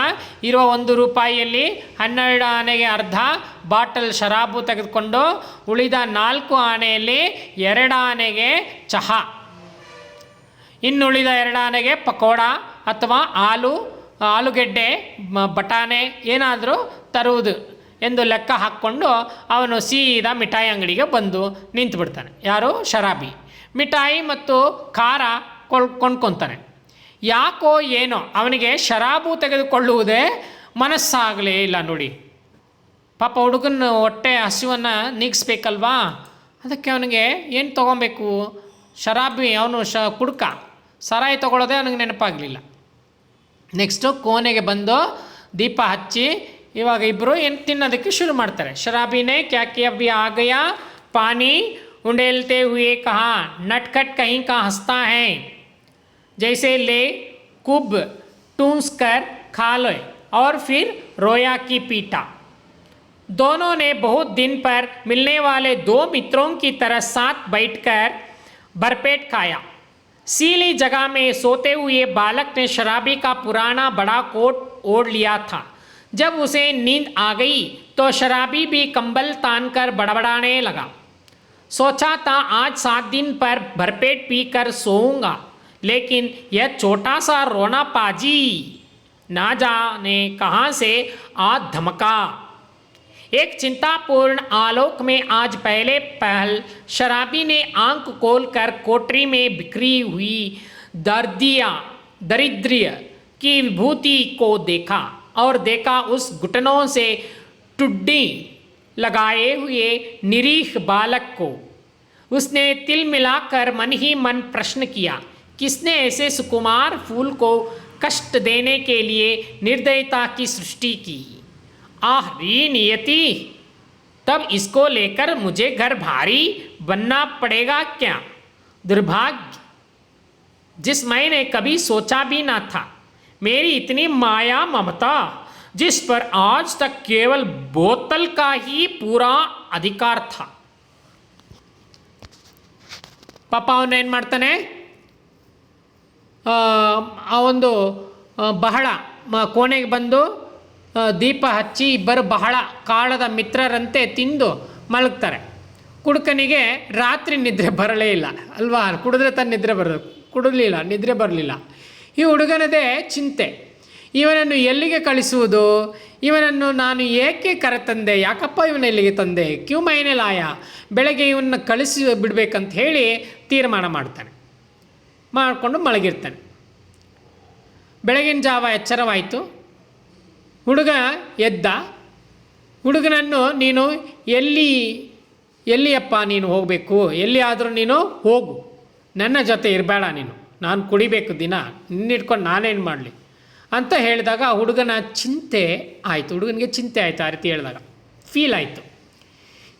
ಇರುವ 1 ರೂಪಾಯಿಯಲ್ಲಿ 12 ಆನೆಗೆ ಅರ್ಧ ಬಾಟಲ್ ಶರಾಬು ತೆಗೆದುಕೊಂಡು ಉಳಿದ 4 ಆನೆಯಲ್ಲಿ 2 ಆನೆಗೆ ಚಹಾ, ಇನ್ನುಳಿದ 2 ಆನೆಗೆ ಪಕೋಡ ಅಥವಾ ಆಲೂಗೆಡ್ಡೆ ಬಟಾಣೆ ಏನಾದರೂ ತರುವುದು ಎಂದು ಲೆಕ್ಕ ಹಾಕ್ಕೊಂಡು ಅವನು ಸೀದಾ ಮಿಠಾಯಿ ಅಂಗಡಿಗೆ ಬಂದು ನಿಂತು ಬಿಡ್ತಾನೆ. ಯಾರು? ಶರಾಬಿ. ಮಿಠಾಯಿ ಮತ್ತು ಖಾರ ಕೊಂಡ್ಕೊತಾನೆ. ಯಾಕೋ ಏನೋ ಅವನಿಗೆ ಶರಾಬು ತೆಗೆದುಕೊಳ್ಳುವುದೇ ಮನಸ್ಸಾಗಲೇ ಇಲ್ಲ. ನೋಡಿ ಪಾಪ ಹುಡುಗನ ಹೊಟ್ಟೆ ಹಸಿವನ್ನು ನೀಗಿಸ್ಬೇಕಲ್ವಾ, ಅದಕ್ಕೆ ಅವನಿಗೆ ಏನು ತೊಗೊಬೇಕು, ಶರಾಬಿ ಅವನು ಕುಡ್ಕ ಸರಾಯಿ ತೊಗೊಳ್ಳೋದೇ ಅವನಿಗೆ ನೆನಪಾಗಲಿಲ್ಲ. ನೆಕ್ಸ್ಟು ಕೋಣೆಗೆ ಬಂದು ದೀಪ ಹಚ್ಚಿ ಇವಾಗ ಇಬ್ಬರು ಏನು ತಿನ್ನೋದಕ್ಕೆ ಶುರು ಮಾಡ್ತಾರೆ. ಶರಾಬಿನೇ ಕ್ಯಾ ಕಿಯಾ ಅಭಿ ಆ ಗಯಾ ಪಾನಿ ಉಂಡೇಲ್ತೆ ಹುಯೇ ಕಹಾ ನಟ್ಖಟ್ ಕहीं का हंसता है जैसे ले कुब टूंस कर खा लो और फिर रोया की पीटा। दोनों ने बहुत दिन पर मिलने वाले 2 मित्रों की तरह साथ बैठकर भरपेट खाया। सीली जगह में सोते हुए बालक ने शराबी का पुराना बड़ा कोट ओढ़ लिया था। जब उसे नींद आ गई तो शराबी भी कंबल तानकर बड़बड़ाने लगा। सोचा था आज 7 दिन पर भरपेट पीकर सोऊंगा, लेकिन यह छोटा सा रोना पाजी ना जाने कहाँ से आ धमका। एक चिंतापूर्ण आलोक में आज पहल शराबी ने आंख खोलकर कोठरी में बिखरी हुई दरिद्र की विभूति को देखा और देखा उस घुटनों से टुड्डी लगाए हुए निरीह बालक को। उसने तिल मिलाकर मन ही मन प्रश्न किया, किसने ऐसे सुकुमार फूल को कष्ट देने के लिए निर्दयता की सृष्टि की? आह री नियति, तब इसको लेकर मुझे घर भारी बनना पड़ेगा क्या? दुर्भाग्य, जिस मैंने कभी सोचा भी ना था। मेरी इतनी माया ममता, जिस पर आज तक केवल बोतल का ही पूरा अधिकार था। ಪಾಪ ಅವನೇನು ಮಾಡ್ತಾನೆ, ಆ ಒಂದು ಬಹಳ ಕೋಣೆಗೆ ಬಂದು ದೀಪ ಹಚ್ಚಿ ಇಬ್ಬರು ಬಹಳ ಕಾಳದ ಮಿತ್ರರಂತೆ ತಿಂದು ಮಲಗ್ತಾರೆ. ಕುಡುಕನಿಗೆ ರಾತ್ರಿ ನಿದ್ರೆ ಬರಲೇ ಇಲ್ಲ ಅಲ್ವಾ, ಕುಡಿದ್ರೆ ತನ್ನ ನಿದ್ರೆ ಬರೋದು, ಕುಡಲಿಲ್ಲ, ನಿದ್ರೆ ಬರಲಿಲ್ಲ. ಈ ಹುಡುಗನದೇ ಚಿಂತೆ. ಇವನನ್ನು ಎಲ್ಲಿಗೆ ಕಳಿಸುವುದು, ಇವನನ್ನು ನಾನು ಏಕೆ ಕರೆತಂದೆ, ಯಾಕಪ್ಪ ಇವನ ಇಲ್ಲಿಗೆ ತಂದೆ, ಕ್ಯೂ ಮೈನೆ ಲಾಯ, ಬೆಳಗ್ಗೆ ಇವನ್ನ ಕಳಿಸಿ ಬಿಡಬೇಕಂತ ಹೇಳಿ ತೀರ್ಮಾನ ಮಾಡಿಕೊಂಡು ಮಲಗಿರ್ತಾನೆ. ಬೆಳಗಿನ ಜಾವ ಎಚ್ಚರವಾಯಿತು. ಹುಡುಗ ಎದ್ದ. ಹುಡುಗನನ್ನು ನೀನು ಎಲ್ಲಿಯಪ್ಪ ನೀನು ಹೋಗಬೇಕು, ಎಲ್ಲಿ ಆದರೂ ನೀನು ಹೋಗು, ನನ್ನ ಜೊತೆ ಇರಬೇಡ ನೀನು, ನಾನು ಕುಡಿಬೇಕು ದಿನ, ನಿನ್ನಿಟ್ಕೊಂಡು ನಾನೇನು ಮಾಡಲಿ ಅಂತ ಹೇಳಿದಾಗ ಹುಡುಗನ ಚಿಂತೆ ಆಯಿತು. ಹುಡುಗನಿಗೆ ಚಿಂತೆ ಆಯಿತು. ಆ ರೀತಿ ಹೇಳಿದಾಗ ಫೀಲ್ ಆಯಿತು.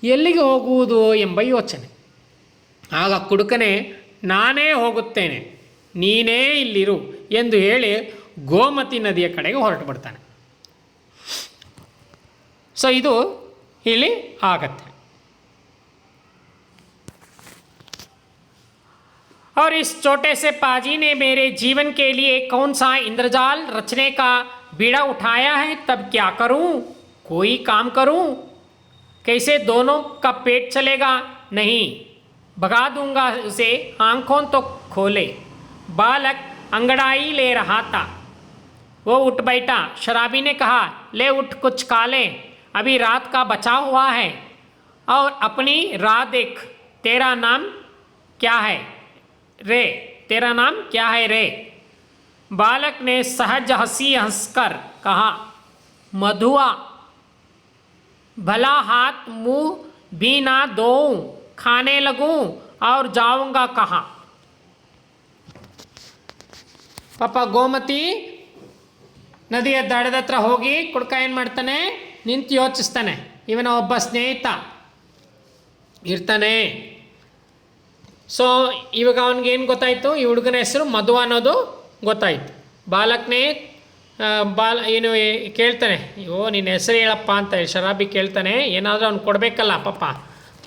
ಎಲ್ಲಿಗೆ ಹೋಗುವುದು ಎಂಬ ಯೋಚನೆ. ಆಗ ಕುಡುಕನೇ ನಾನೇ ಹೋಗುತ್ತೇನೆ, ನೀನೇ ಇಲ್ಲಿರು ಎಂದು ಹೇಳಿ ಗೋಮತಿ ನದಿಯ ಕಡೆಗೆ ಹೊರಟು ಬಿಡ್ತಾನೆ. ಸೊ ಇದು ಇಲ್ಲಿ ಆಗತ್ತೆ. और इस छोटे से पाजी ने मेरे जीवन के लिए कौन सा इंद्रजाल रचने का बीड़ा उठाया है, तब क्या करूं, कोई काम करूं, कैसे दोनों का पेट चलेगा, नहीं भगा दूंगा उसे, आंखों तो खोले। बालक अंगड़ाई ले रहा था, वो उठ बैठा। शराबी ने कहा ले उठ, कुछ खा ले, अभी रात का बचा हुआ है, और अपनी राह देख, तेरा नाम क्या है रे, तेरा नाम क्या है रे। बालक ने सहज हंसी हंसकर कहा मधुआ, भला हाथ मुंह भी ना धोऊं, खाने लगूं और जाऊंगा कहाँ। ಪಾಪ ಗೋಮತಿ ನದಿಯ ದಡದ ಹತ್ರ ಹೋಗಿ ಕುಡ್ಕ ಏನು ಮಾಡ್ತಾನೆ, ನಿಂತು ಯೋಚಿಸ್ತಾನೆ. ಇವನ ಒಬ್ಬ ಸ್ನೇಹಿತ ಇರ್ತಾನೆ. ಸೊ ಇವಾಗ ಅವನಿಗೇನು ಗೊತ್ತಾಯಿತು, ಈ ಹುಡುಗನ ಹೆಸರು ಮಧು ಅನ್ನೋದು ಗೊತ್ತಾಯಿತು. ಬಾಲಕನೇ ಏನು ಕೇಳ್ತಾನೆ, ಅಯ್ಯೋ ನಿನ್ನ ಹೆಸರು ಹೇಳಪ್ಪ ಅಂತ ಶರಾಬಿ ಕೇಳ್ತಾನೆ. ಏನಾದರೂ ಅವ್ನು ಕೊಡಬೇಕಲ್ಲ, ಪಾಪ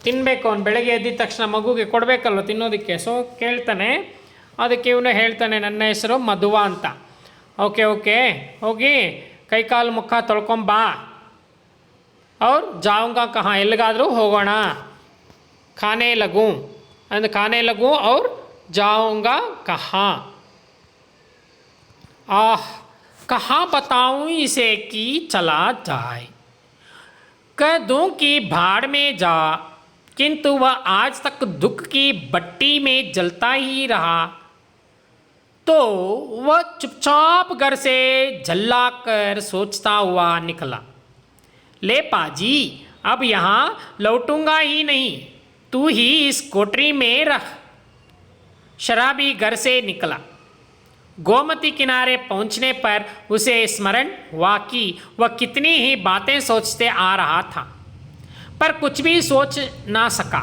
ತಿನ್ನಬೇಕು, ಅವ್ನು ಬೆಳಗ್ಗೆ ಎದ್ದಿದ ತಕ್ಷಣ ಮಗುಗೆ ಕೊಡಬೇಕಲ್ವ ತಿನ್ನೋದಕ್ಕೆ. ಸೊ ಕೇಳ್ತಾನೆ. ಅದಕ್ಕೆ ಇವನು ಹೇಳ್ತಾನೆ ನನ್ನ ಹೆಸರು ಮಧುವ ಅಂತ. ಓಕೆ ಓಕೆ ಹೋಗಿ ಕೈಕಾಲು ಮುಖ ತೊಳ್ಕೊಂಬಾ, ಅವ್ರು ಜಾವಂಗ ಕಹಾ, ಎಲ್ಲಿಗಾದರೂ ಹೋಗೋಣ, ಖಾನೆ ಲಗು ಅಂದ್ ಖಾನೆ ಲಗು और जाऊंगा कहाँ, आह कहाँ बताऊँ इसे कि चला जाए, कह दूँ कि भाड़ में जा, किंतु वह आज तक दुख की भट्टी में जलता ही रहा। तो वह चुपचाप घर से झल्ला कर सोचता हुआ निकला, ले पाजी अब यहाँ लौटूंगा ही नहीं, तू ही इस कोठरी में रह। शराबी घर से निकला। गोमती किनारे पहुंचने पर उसे स्मरण हुआ कि वह कितनी ही बातें सोचते आ रहा था, पर कुछ भी सोच ना सका।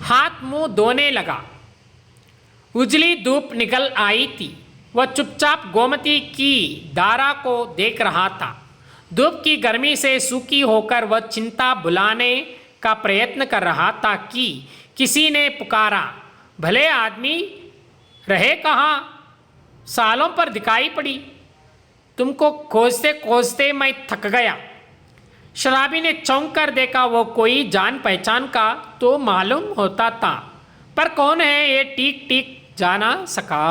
हाथ मुंह धोने लगा। उजली धूप निकल आई थी। वह चुपचाप गोमती की धारा को देख रहा था। धूप की गर्मी से सूखी होकर वह चिंता भुलाने का प्रयत्न कर रहा था कि किसी ने पुकारा, भले आदमी रहे कहाँ, सालों पर दिखाई पड़ी, तुमको खोजते खोजते मैं थक गया। शराबी ने चौंक कर देखा, वो कोई जान पहचान का तो मालूम होता था, पर कौन है ये टीक टीक जाना सका।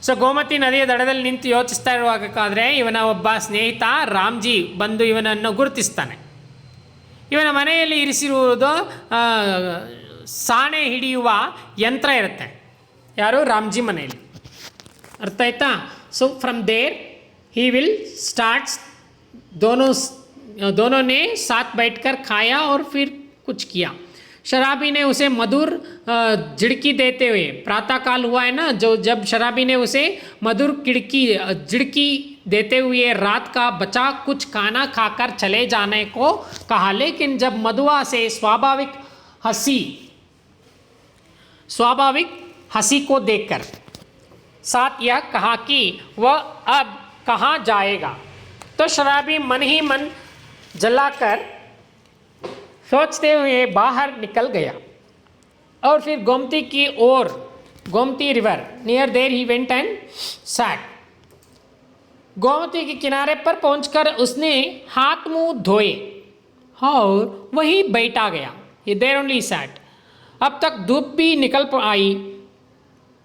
ಸೊ ಗೋಮತಿ ನದಿಯ ದಡದಲ್ಲಿ ನಿಂತು ಯೋಚಿಸ್ತಾ ಇರುವಾಗಬೇಕಾದ್ರೆ ಇವನ ಒಬ್ಬ ಸ್ನೇಹಿತ ರಾಮ್ಜಿ ಬಂದು ಇವನನ್ನು ಗುರುತಿಸ್ತಾನೆ. ಇವನ ಮನೆಯಲ್ಲಿ ಇರಿಸಿರುವುದು ಸಾಣೆ ಹಿಡಿಯುವ ಯಂತ್ರ ಇರುತ್ತೆ. ಯಾರು? ರಾಮ್ಜಿ ಮನೆಯಲ್ಲಿ. ಅರ್ಥ ಆಯ್ತಾ? So from there he will starts, दोनों ने साथ बैठकर खाया और फिर कुछ किया। शराबी ने उसे मधुर झिड़की देते हुए, प्रातःकाल हुआ है ना, जब शराबी ने उसे मधुर झिड़की देते हुए रात का बचा कुछ खाना खाकर चले जाने को कहा, लेकिन जब मधुआ से स्वाभाविक हंसी को देखकर साथ यह कहा कि वह अब कहाँ जाएगा, तो शराबी मन ही मन जलाकर सोचते हुए बाहर निकल गया और फिर गोमती की ओर, Gomti river near there he went and sat. Gomti के किनारे पर पहुंचकर उसने हाथ मुंह धोए और वहीं बैठा गया। ये देर ओनली सैट। अब तक धूप भी निकल आई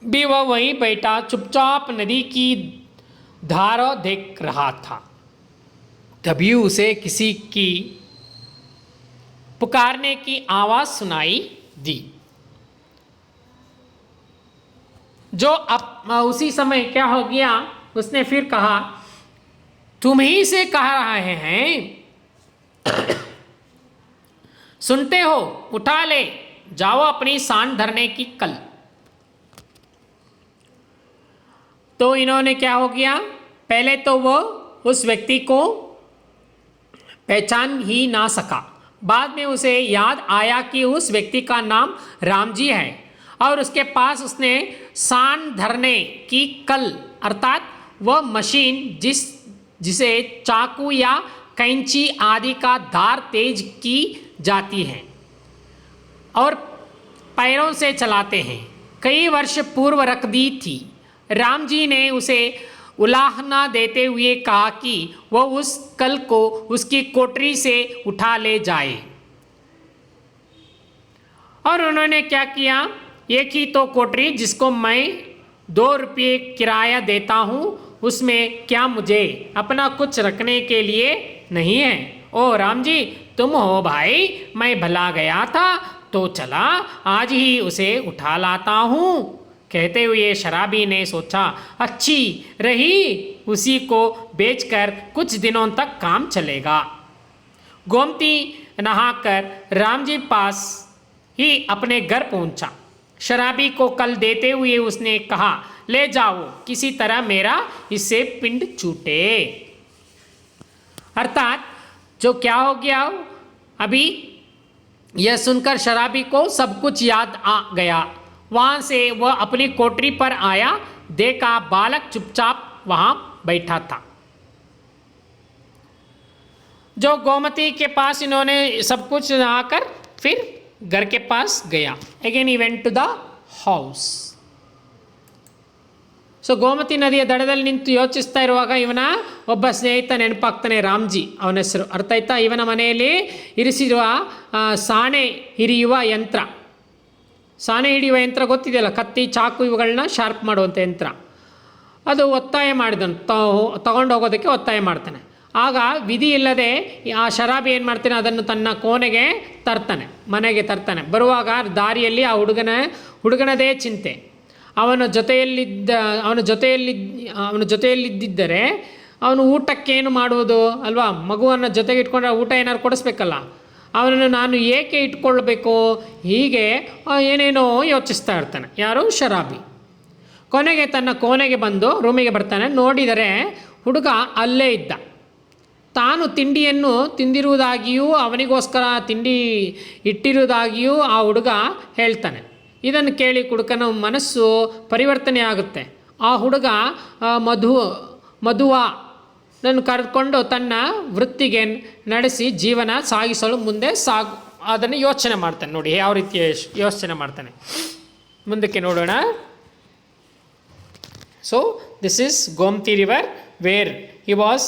भी वह वहीं बैठा चुपचाप नदी की धारा देख रहा था। तभी उसे किसी की पुकारने की आवाज सुनाई दी। जो अब उसी समय क्या हो गया, उसने फिर कहा, तुम ही से कह रहे हैं, सुनते हो, उठा ले जाओ अपनी सांड धरने की कल। तो इन्होंने क्या हो गया, पहले तो वो उस व्यक्ति को पहचान ही ना सका। बाद में उसे याद आया कि उस व्यक्ति का नाम रामजी है और उसके पास उसने सांड धरने की कल अर्थात वह मशीन जिसे चाकू या कैंची आदि का धार तेज की जाती है और पैरों से चलाते हैं, कई वर्ष पूर्व रख दी थी। राम जी ने उसे उलाहना देते हुए कहा कि वह उस कल को उसकी कोठरी से उठा ले जाए। और उन्होंने क्या किया, एक ही तो कोठरी जिसको मैं 2 रुपये किराया देता हूँ, उसमें क्या मुझे अपना कुछ रखने के लिए नहीं है। ओ राम जी, तुम हो भाई, मैं भला गया था तो चला आज ही उसे उठा लाता हूँ। कहते हुए शराबी ने सोचा, अच्छी रही, उसी को बेचकर कुछ दिनों तक काम चलेगा। गोमती नहाकर राम जी पास ही अपने घर पहुंचा। शराबी को कल देते हुए उसने कहा, ले जाओ, किसी तरह मेरा इससे पिंड छूटे। अर्थात जो क्या हो गया, अभी यह सुनकर शराबी को सब कुछ याद आ गया। वहां से वह अपनी कोठरी पर आया, देखा बालक चुपचाप वहां बैठा था। जो गोमती के पास इन्होंने सब कुछ नहाकर फिर घर के पास गया। Again he went to the house. So Gomti ನದಿಯ ದಡದಲ್ಲಿ ನಿಂತು ಯೋಚಿಸ್ತಾ ಇರುವಾಗ ಇವನ ಒಬ್ಬ ಸ್ನೇಹಿತ ನೆನಪಾಗ್ತಾನೆ, ರಾಮ್ಜಿ ಅವನ ಹೆಸರು. ಅರ್ಥ ಆಯ್ತಾ? ಇವನ ಮನೆಯಲ್ಲಿ ಇರಿಸಿರುವ ಸಾಣೆ ಹಿಡಿಯುವ ಯಂತ್ರ, ಸಾಣೆ ಹಿಡಿಯುವ ಯಂತ್ರ ಗೊತ್ತಿದೆಯಲ್ಲ, ಕತ್ತಿ ಚಾಕು ಇವುಗಳನ್ನ ಶಾರ್ಪ್ ಮಾಡುವಂಥ ಯಂತ್ರ. ಅದು ಒತ್ತಾಯ ಮಾಡಿದನು, ತಗೊಂಡು ಹೋಗೋದಕ್ಕೆ ಒತ್ತಾಯ ಮಾಡ್ತಾನೆ. ಆಗ ವಿಧಿ ಇಲ್ಲದೆ ಆ ಶರಾಬಿ ಏನು ಮಾಡ್ತಾನೆ, ಅದನ್ನು ತನ್ನ ಕೋಣೆಗೆ ತರ್ತಾನೆ, ಮನೆಗೆ ತರ್ತಾನೆ. ಬರುವಾಗ ದಾರಿಯಲ್ಲಿ ಆ ಹುಡುಗನದೇ ಚಿಂತೆ. ಅವನ ಜೊತೆಯಲ್ಲಿದ್ದರೆ ಅವನು ಊಟಕ್ಕೇನು ಮಾಡುವುದು ಅಲ್ವಾ, ಮಗುವನ್ನು ಜೊತೆಗೆ ಇಟ್ಕೊಂಡ್ರೆ ಊಟ ಏನಾದ್ರು ಕೊಡಿಸ್ಬೇಕಲ್ಲ, ಅವನನ್ನು ನಾನು ಏಕೆ ಇಟ್ಕೊಳ್ಬೇಕು, ಹೀಗೆ ಏನೇನೋ ಯೋಚಿಸ್ತಾ ಇರ್ತಾನೆ. ಯಾರು? ಶರಾಬಿ. ಕೊನೆಗೆ ತನ್ನ ಕೋಣೆಗೆ ಬಂದು ರೂಮಿಗೆ ಬರ್ತಾನೆ. ನೋಡಿದರೆ ಹುಡುಗ ಅಲ್ಲೇ ಇದ್ದ. ತಾನು ತಿಂಡಿಯನ್ನು ತಿಂದಿರುವುದಾಗಿಯೂ ಅವನಿಗೋಸ್ಕರ ತಿಂಡಿ ಇಟ್ಟಿರುವುದಾಗಿಯೂ ಆ ಹುಡುಗ ಹೇಳ್ತಾನೆ. ಇದನ್ನು ಕೇಳಿ ಕುಡುಕನ ಮನಸ್ಸು ಪರಿವರ್ತನೆ ಆಗುತ್ತೆ. ಆ ಹುಡುಗ ಮಧುವನ್ನು ಕರೆದುಕೊಂಡು ತನ್ನ ವೃತ್ತಿಗೆ ನಡೆಸಿ ಜೀವನ ಸಾಗಿಸಲು ಮುಂದೆ ಅದನ್ನು ಯೋಚನೆ ಮಾಡ್ತಾನೆ. ನೋಡಿ ಯಾವ ರೀತಿ ಯೋಚನೆ ಮಾಡ್ತಾನೆ, ಮುಂದಕ್ಕೆ ನೋಡೋಣ. So this is Gomti river where he was,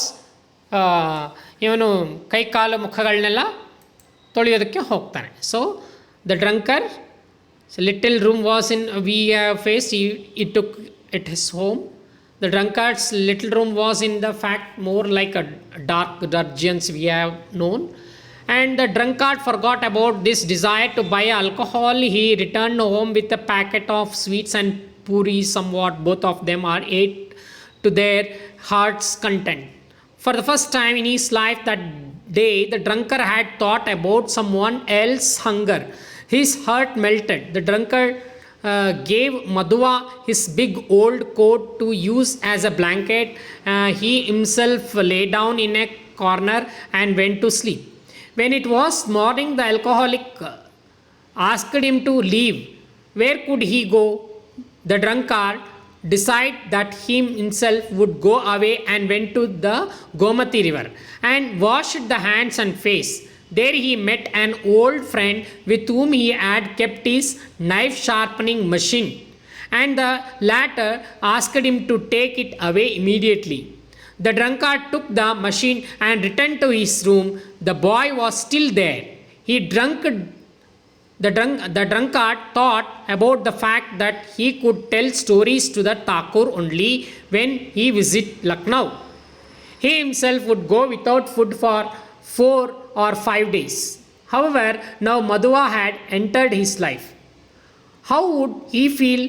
ಇವನು ಕೈ ಕಾಲು ಮುಖಗಳನ್ನೆಲ್ಲ ತೊಳೆಯೋದಕ್ಕೆ ಹೋಗ್ತಾನೆ. So the drunker, so little room was in we faced, he took at his home. The drunkard's little room was in the fact more like a dark dungeons we have known. And the drunkard forgot about this desire to buy alcohol. He returned home with a packet of sweets and puris. Somewhat both of them are ate to their heart's content. For the first time in his life that day, the drunkard had thought about someone else's hunger. His heart melted. The drunkard gave Madhuva his big old coat to use as a blanket. He himself lay down in a corner and went to sleep. When it was morning, the alcoholic asked him to leave. Where could he go? The drunkard decided that he himself would go away and went to the Gomati river and washed the hands and face. There he met an old friend with whom he had kept his knife sharpening machine, and the latter asked him to take it away immediately. The drunkard took the machine and returned to his room. The boy was still there. He drank The drunkard thought about the fact that he could tell stories to the Thakur only when he visit Lucknow. He himself would go without food for 4 or 5 days. However, now Madhua had entered his life. How would he feel?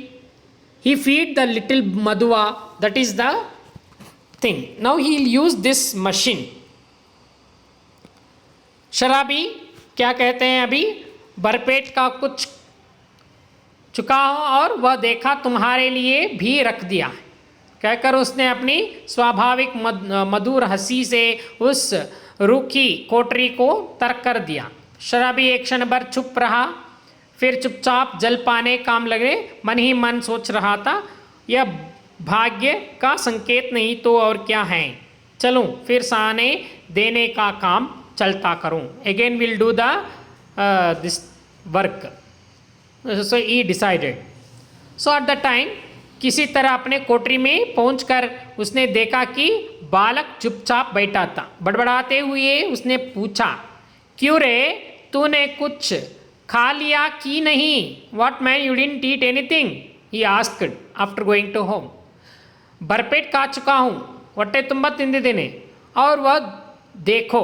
He feed the little Madhua, that is the thing. Now he will use this machine. शराबी क्या कहते हैं अभी? भरपेट का कुछ चुका हो और वह देखा तुम्हारे लिए भी रख दिया, कहकर उसने अपनी स्वाभाविक मधुर हंसी से उस रूखी कोठरी को तर्क कर दिया। शराबी एक क्षण भर चुप रहा, फिर चुपचाप जल पाने काम लगे। मन ही मन सोच रहा था, यह भाग्य का संकेत नहीं तो और क्या है, चलूं फिर साने देने का काम चलता करूं। Again will do the this work. So he decided. So at the time किसी तरह अपने कोठरी में पहुंचकर उसने देखा कि बालक चुपचाप बैठा था। बड़बड़ाते हुए उसने पूछा, क्यों रे, तूने कुछ खा लिया कि नहीं? What man, you didn't eat anything? He asked after going to home. भरपेट खा चुका हूँ, ಹೊಟ್ಟೆ ತುಂಬ ತಿಂದಿದ್ದೇನೆ। और वह देखो,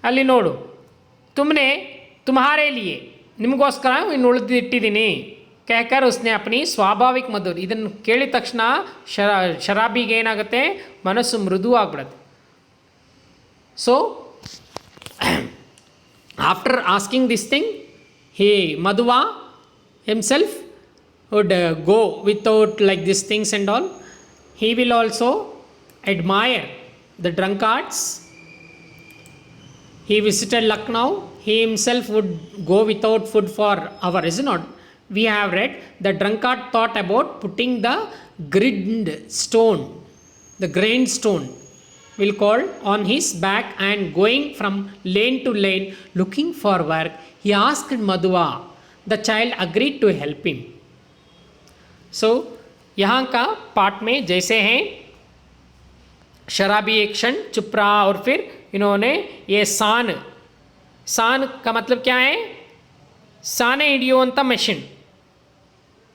ಅಲ್ಲಿ ನೋಡು, तुमने तुम्हारे लिए ನಿಮಗೋಸ್ಕರ ಇನ್ನು ಉಳಿದಿಟ್ಟಿದ್ದೀನಿ, कहकर उसने अपनी स्वाभाविक मधुर। ಇದನ್ನು ಕೇಳಿದ ತಕ್ಷಣ ಶರಾಬಿಗೆ ಏನಾಗುತ್ತೆ, ಮನಸ್ಸು ಮೃದು ಆಗ್ಬಿಡುತ್ತೆ। So after asking this thing, he Madhua himself would go without like these things and all. He will also admire the drunkards. He visited Lucknow. He himself would go without food for hours, is it not? We have read the drunkard thought about putting the grind stone, the grain stone will call on his back and going from lane to lane looking for work. He asked Madhua. The child agreed to help him. So यहाँ का पाठ में जैसे हैं, शराबी एक क्षण चुप रहा और फिर इन्होंने ये सान का मतलब क्या है? ಸಾನೆ ಹಿಡಿಯುವಂಥ ಮೆಷಿನ್,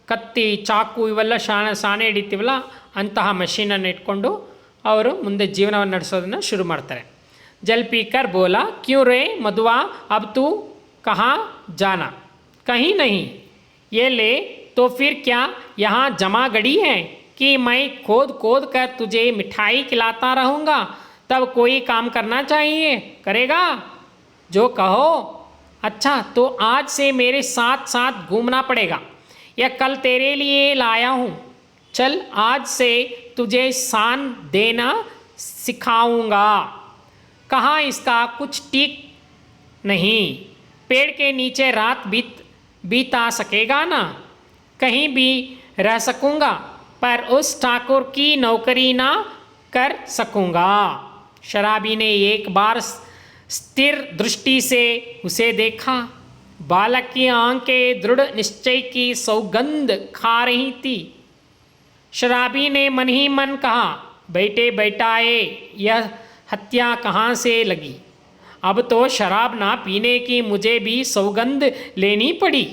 ಕತ್ತಿ ಚಾಕು ಇವೆಲ್ಲ ಸಾನೆ ಹಿಡಿತೀವಲ್ಲ ಅಂತಹ ಮಷೀನನ್ನು ಇಟ್ಕೊಂಡು ಅವರು ಮುಂದೆ ಜೀವನವನ್ನು ನಡೆಸೋದನ್ನು ಶುರು ಮಾಡ್ತಾರೆ। ಜಲ್ ಪೀಕರ್ ಬೋಲಾ, ಕ್ಯೂ ರೇ ಮಧುವಾ, ಅಬ್ ತೂ ಕहाँ जाना? कहीं नहीं। ये ले तो फिर क्या यहाँ जमा गड़ी है कि मैं खोद खोद कर तुझे मिठाई खिलाता रहूँगा? तब कोई काम करना चाहिए, करेगा जो कहो। अच्छा, तो आज से मेरे साथ साथ घूमना पड़ेगा, यह कल तेरे लिए लाया हूँ। चल, आज से तुझे सान देना सिखाऊंगा। कहाँ इसका कुछ ठीक नहीं, पेड़ के नीचे रात बीता सकेगा ना? कहीं भी रह सकूँगा, पर उस ठाकुर की नौकरी ना कर सकूँगा। शराबी ने एक बार स्थिर दृष्टि से उसे देखा। बालक की आंखें दृढ़ निश्चय की सौगंध खा रही थी। शराबी ने मन ही मन कहा, बैठे बैठाए यह हत्या कहाँ से लगी? अब तो शराब ना पीने की मुझे भी सौगंध लेनी पड़ी।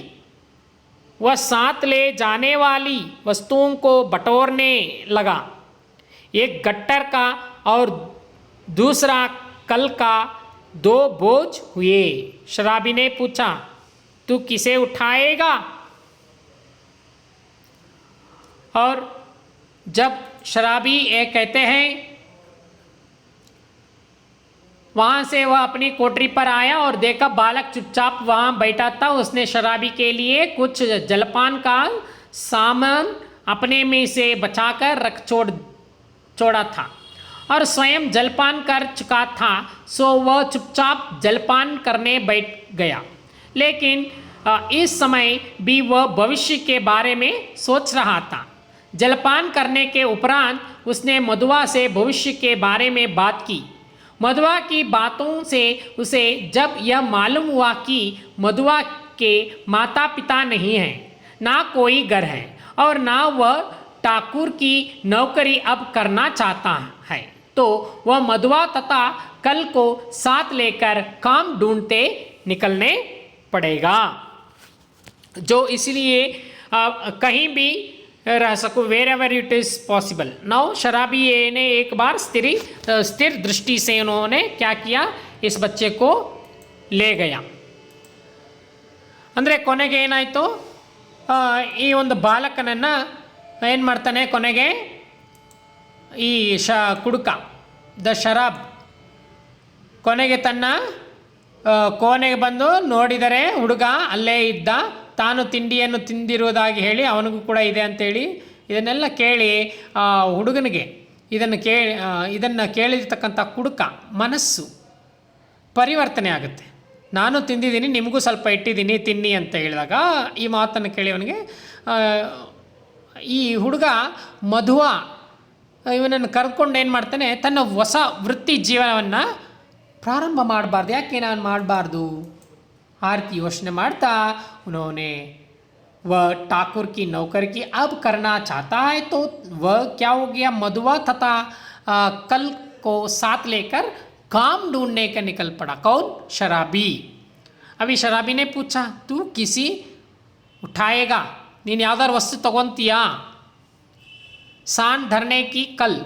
वह साथ ले जाने वाली वस्तुओं को बटोरने लगा। एक गट्टर का और दूसरा कल का 2 बोझ हुए। शराबी ने पूछा, तू किसे उठाएगा? और जब शराबी ये कहते हैं, वहाँ से वह अपनी कोठरी पर आया और देखा बालक चुपचाप वहाँ बैठा था। उसने शराबी के लिए कुछ जलपान का सामान अपने में से बचाकर रख छोड़ा था और स्वयं जलपान कर चुका था। सो वह चुपचाप जलपान करने बैठ गया। लेकिन इस समय भी वह भविष्य के बारे में सोच रहा था। जलपान करने के उपरांत उसने मधुआ से भविष्य के बारे में बात की। मधुआ की बातों से उसे जब यह मालूम हुआ कि मधुआ के माता पिता नहीं हैं, ना कोई घर है और ना वह ठाकुर की नौकरी अब करना चाहता है, तो वह मधुआ तथा कल को साथ लेकर काम ढूंढते निकलने पड़ेगा। जो इसलिए कहीं भी रह सकूँ, wherever it is possible. Now शराबी ए ने एक बार स्थिर दृष्टि से उन्होंने क्या किया, इस बच्चे को ले गया। ಅಂದರೆ ಕೊನೆಗೆ ಏನಾಯಿತು, ಈ ಒಂದು ಬಾಲಕನನ್ನು ಏನು ಮಾಡ್ತಾನೆ, ಕೊನೆಗೆ ಈ ಕುಡುಕ ದ ಶರಾಬ್ ಕೊನೆಗೆ ತನ್ನ ಕೋಣೆಗೆ ಬಂದು ನೋಡಿದರೆ ಹುಡುಗ ಅಲ್ಲೇ ಇದ್ದ, ತಾನು ತಿಂಡಿಯನ್ನು ತಿಂದಿರುವುದಾಗಿ ಹೇಳಿ ಅವನಿಗೂ ಕೂಡ ಇದೆ ಅಂತೇಳಿ ಇದನ್ನೆಲ್ಲ ಕೇಳಿ ಹುಡುಗನಿಗೆ ಇದನ್ನು ಕೇಳಿರ್ತಕ್ಕಂಥ ಕುಡುಕ ಮನಸ್ಸು ಪರಿವರ್ತನೆ ಆಗುತ್ತೆ. ನಾನು ತಿಂದಿದ್ದೀನಿ, ನಿಮಗೂ ಸ್ವಲ್ಪ ಇಟ್ಟಿದ್ದೀನಿ ತಿನ್ನಿ ಅಂತ ಹೇಳಿದಾಗ ಈ ಮಾತನ್ನು ಕೇಳಿ ಅವನಿಗೆ ಈ ಹುಡುಗ ಮಧುವ ಇವನನ್ನು ಕರ್ಕೊಂಡು ಏನು ಮಾಡ್ತಾನೆ, ತನ್ನ ಹೊಸ ವೃತ್ತಿ ಜೀವನವನ್ನು ಪ್ರಾರಂಭ ಮಾಡಬಾರ್ದು, ಯಾಕೆ ನಾನು ಮಾಡಬಾರ್ದು ಆ ರೀತಿ ಯೋಚನೆ ಮಾಡ್ತಾ उन्होंने वह ठाकुर की नौकर की अब करना चाहता है, तो वह क्या हो गया, मधुआ तथा कल को साथ लेकर काम ढूंढने का निकल पड़ा। कौन? शराबी। अभी शराबी ने पूछा, तू किसी उठाएगा, ನೀನು ಯಾವ್ದಾರು ವಸ್ತು ತಗೊತೀಯಾ? ಸಾನ್ ಧರ್ನೆ ಕಿ ಕಲ್,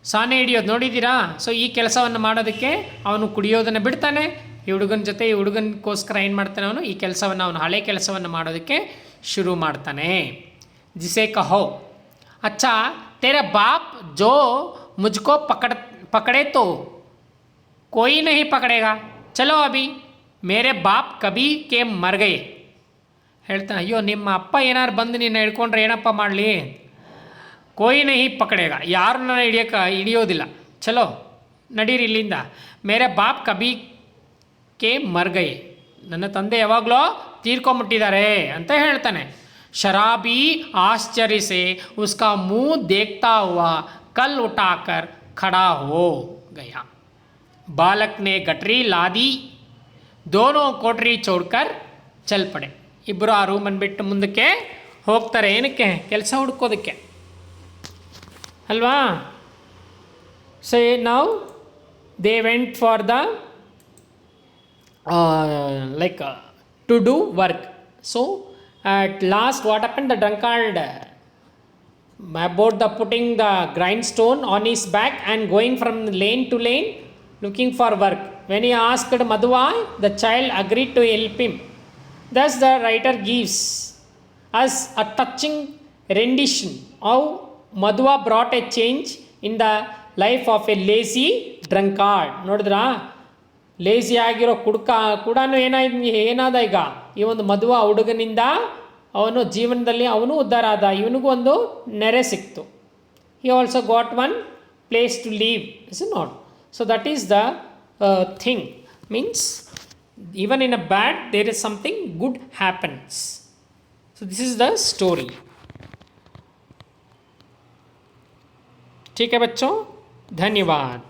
ಸಾನೆ ಹಿಡಿಯೋದು ನೋಡಿದ್ದೀರಾ? ಸೊ ಈ ಕೆಲಸವನ್ನು ಮಾಡೋದಕ್ಕೆ ಅವನು ಕುಡಿಯೋದನ್ನು ಬಿಡ್ತಾನೆ. ಈ ಹುಡುಗನ ಜೊತೆ, ಈ ಹುಡುಗನಿಗೋಸ್ಕರ ಏನು ಮಾಡ್ತಾನೆ, ಅವನು ಈ ಕೆಲಸವನ್ನು, ಅವನು ಹಳೆ ಕೆಲಸವನ್ನು ಮಾಡೋದಕ್ಕೆ ಶುರು ಮಾಡ್ತಾನೆ. ಜಿಸೆ ಕಹೋ, ಅಚ್ಚಾ तेरा बाप जो मुझको पकड़े तो कोई नहीं पकड़ेगा, चलो अभी मेरे बाप कभी के मर गए. ಹೇಳ್ತಾನೆ, ಅಯ್ಯೋ ನಿಮ್ಮ ಅಪ್ಪ ಏನಾರು ಬಂದು ನಿನ್ನ ಹಿಡ್ಕೊಂಡ್ರೆ ಏನಪ್ಪ ಮಾಡಲಿ, ಕೋಯಿ ನಹಿ ಪಕಡೇಗ, ಯಾರು ನನ್ನ ಹಿಡಿಯೋದಿಲ್ಲ, ಚಲೋ ನಡೀರಿ ಇಲ್ಲಿಂದ, ಮೇರೆ ಬಾಪ್ ಕಬಿ ಕೆ ಮರ್ ಗಯೆ, ನನ್ನ ತಂದೆ ಯಾವಾಗಲೋ ತೀರ್ಕೊಂಬಿಟ್ಟಿದ್ದಾರೆ ಅಂತ ಹೇಳ್ತಾನೆ. शराबी आश्चर्य से उसका मुंह देखता हुआ कल उठाकर खड़ा हो गया. बालक ने गटरी ला दी, दोनों कोठरी छोड़कर चल पड़े. ಇಬ್ಬರು ಆ ರೂಮನ್ನು ಬಿಟ್ಟು ಮುಂದಕ್ಕೆ ಹೋಗ್ತಾರೆ. ಏನಕ್ಕೆ? ಕೆಲಸ ಹುಡ್ಕೋದಕ್ಕೆ ಅಲ್ವಾ? ಸೊ ನಾವು they went for the like to do work. So at last what happened, the drunkard about the putting the grindstone on his back and going from lane to lane looking for work. When he asked Madhuva, the child agreed to help him. Thus the writer gives us a touching rendition how Madhuva brought a change in the life of a lazy drunkard. ನೋಡಿದ್ರಾ, lazy ಆಗಿರೋ ಕುಡುಕ ಕೂಡ ಏನಾದ ಈಗ ಈ ಒಂದು ಮದುವ ಹುಡುಗನಿಂದ ಅವನು ಜೀವನದಲ್ಲಿ ಅವನು ಉದ್ಧಾರ ಆದ, ಇವನಿಗೂ ಒಂದು ನೆರೆ ಸಿಕ್ತು. He also got one place to leave, is not? So that is the thing, means even in a bad there is something good happens. So this is the story. ठीक है बच्चों, धन्यवाद.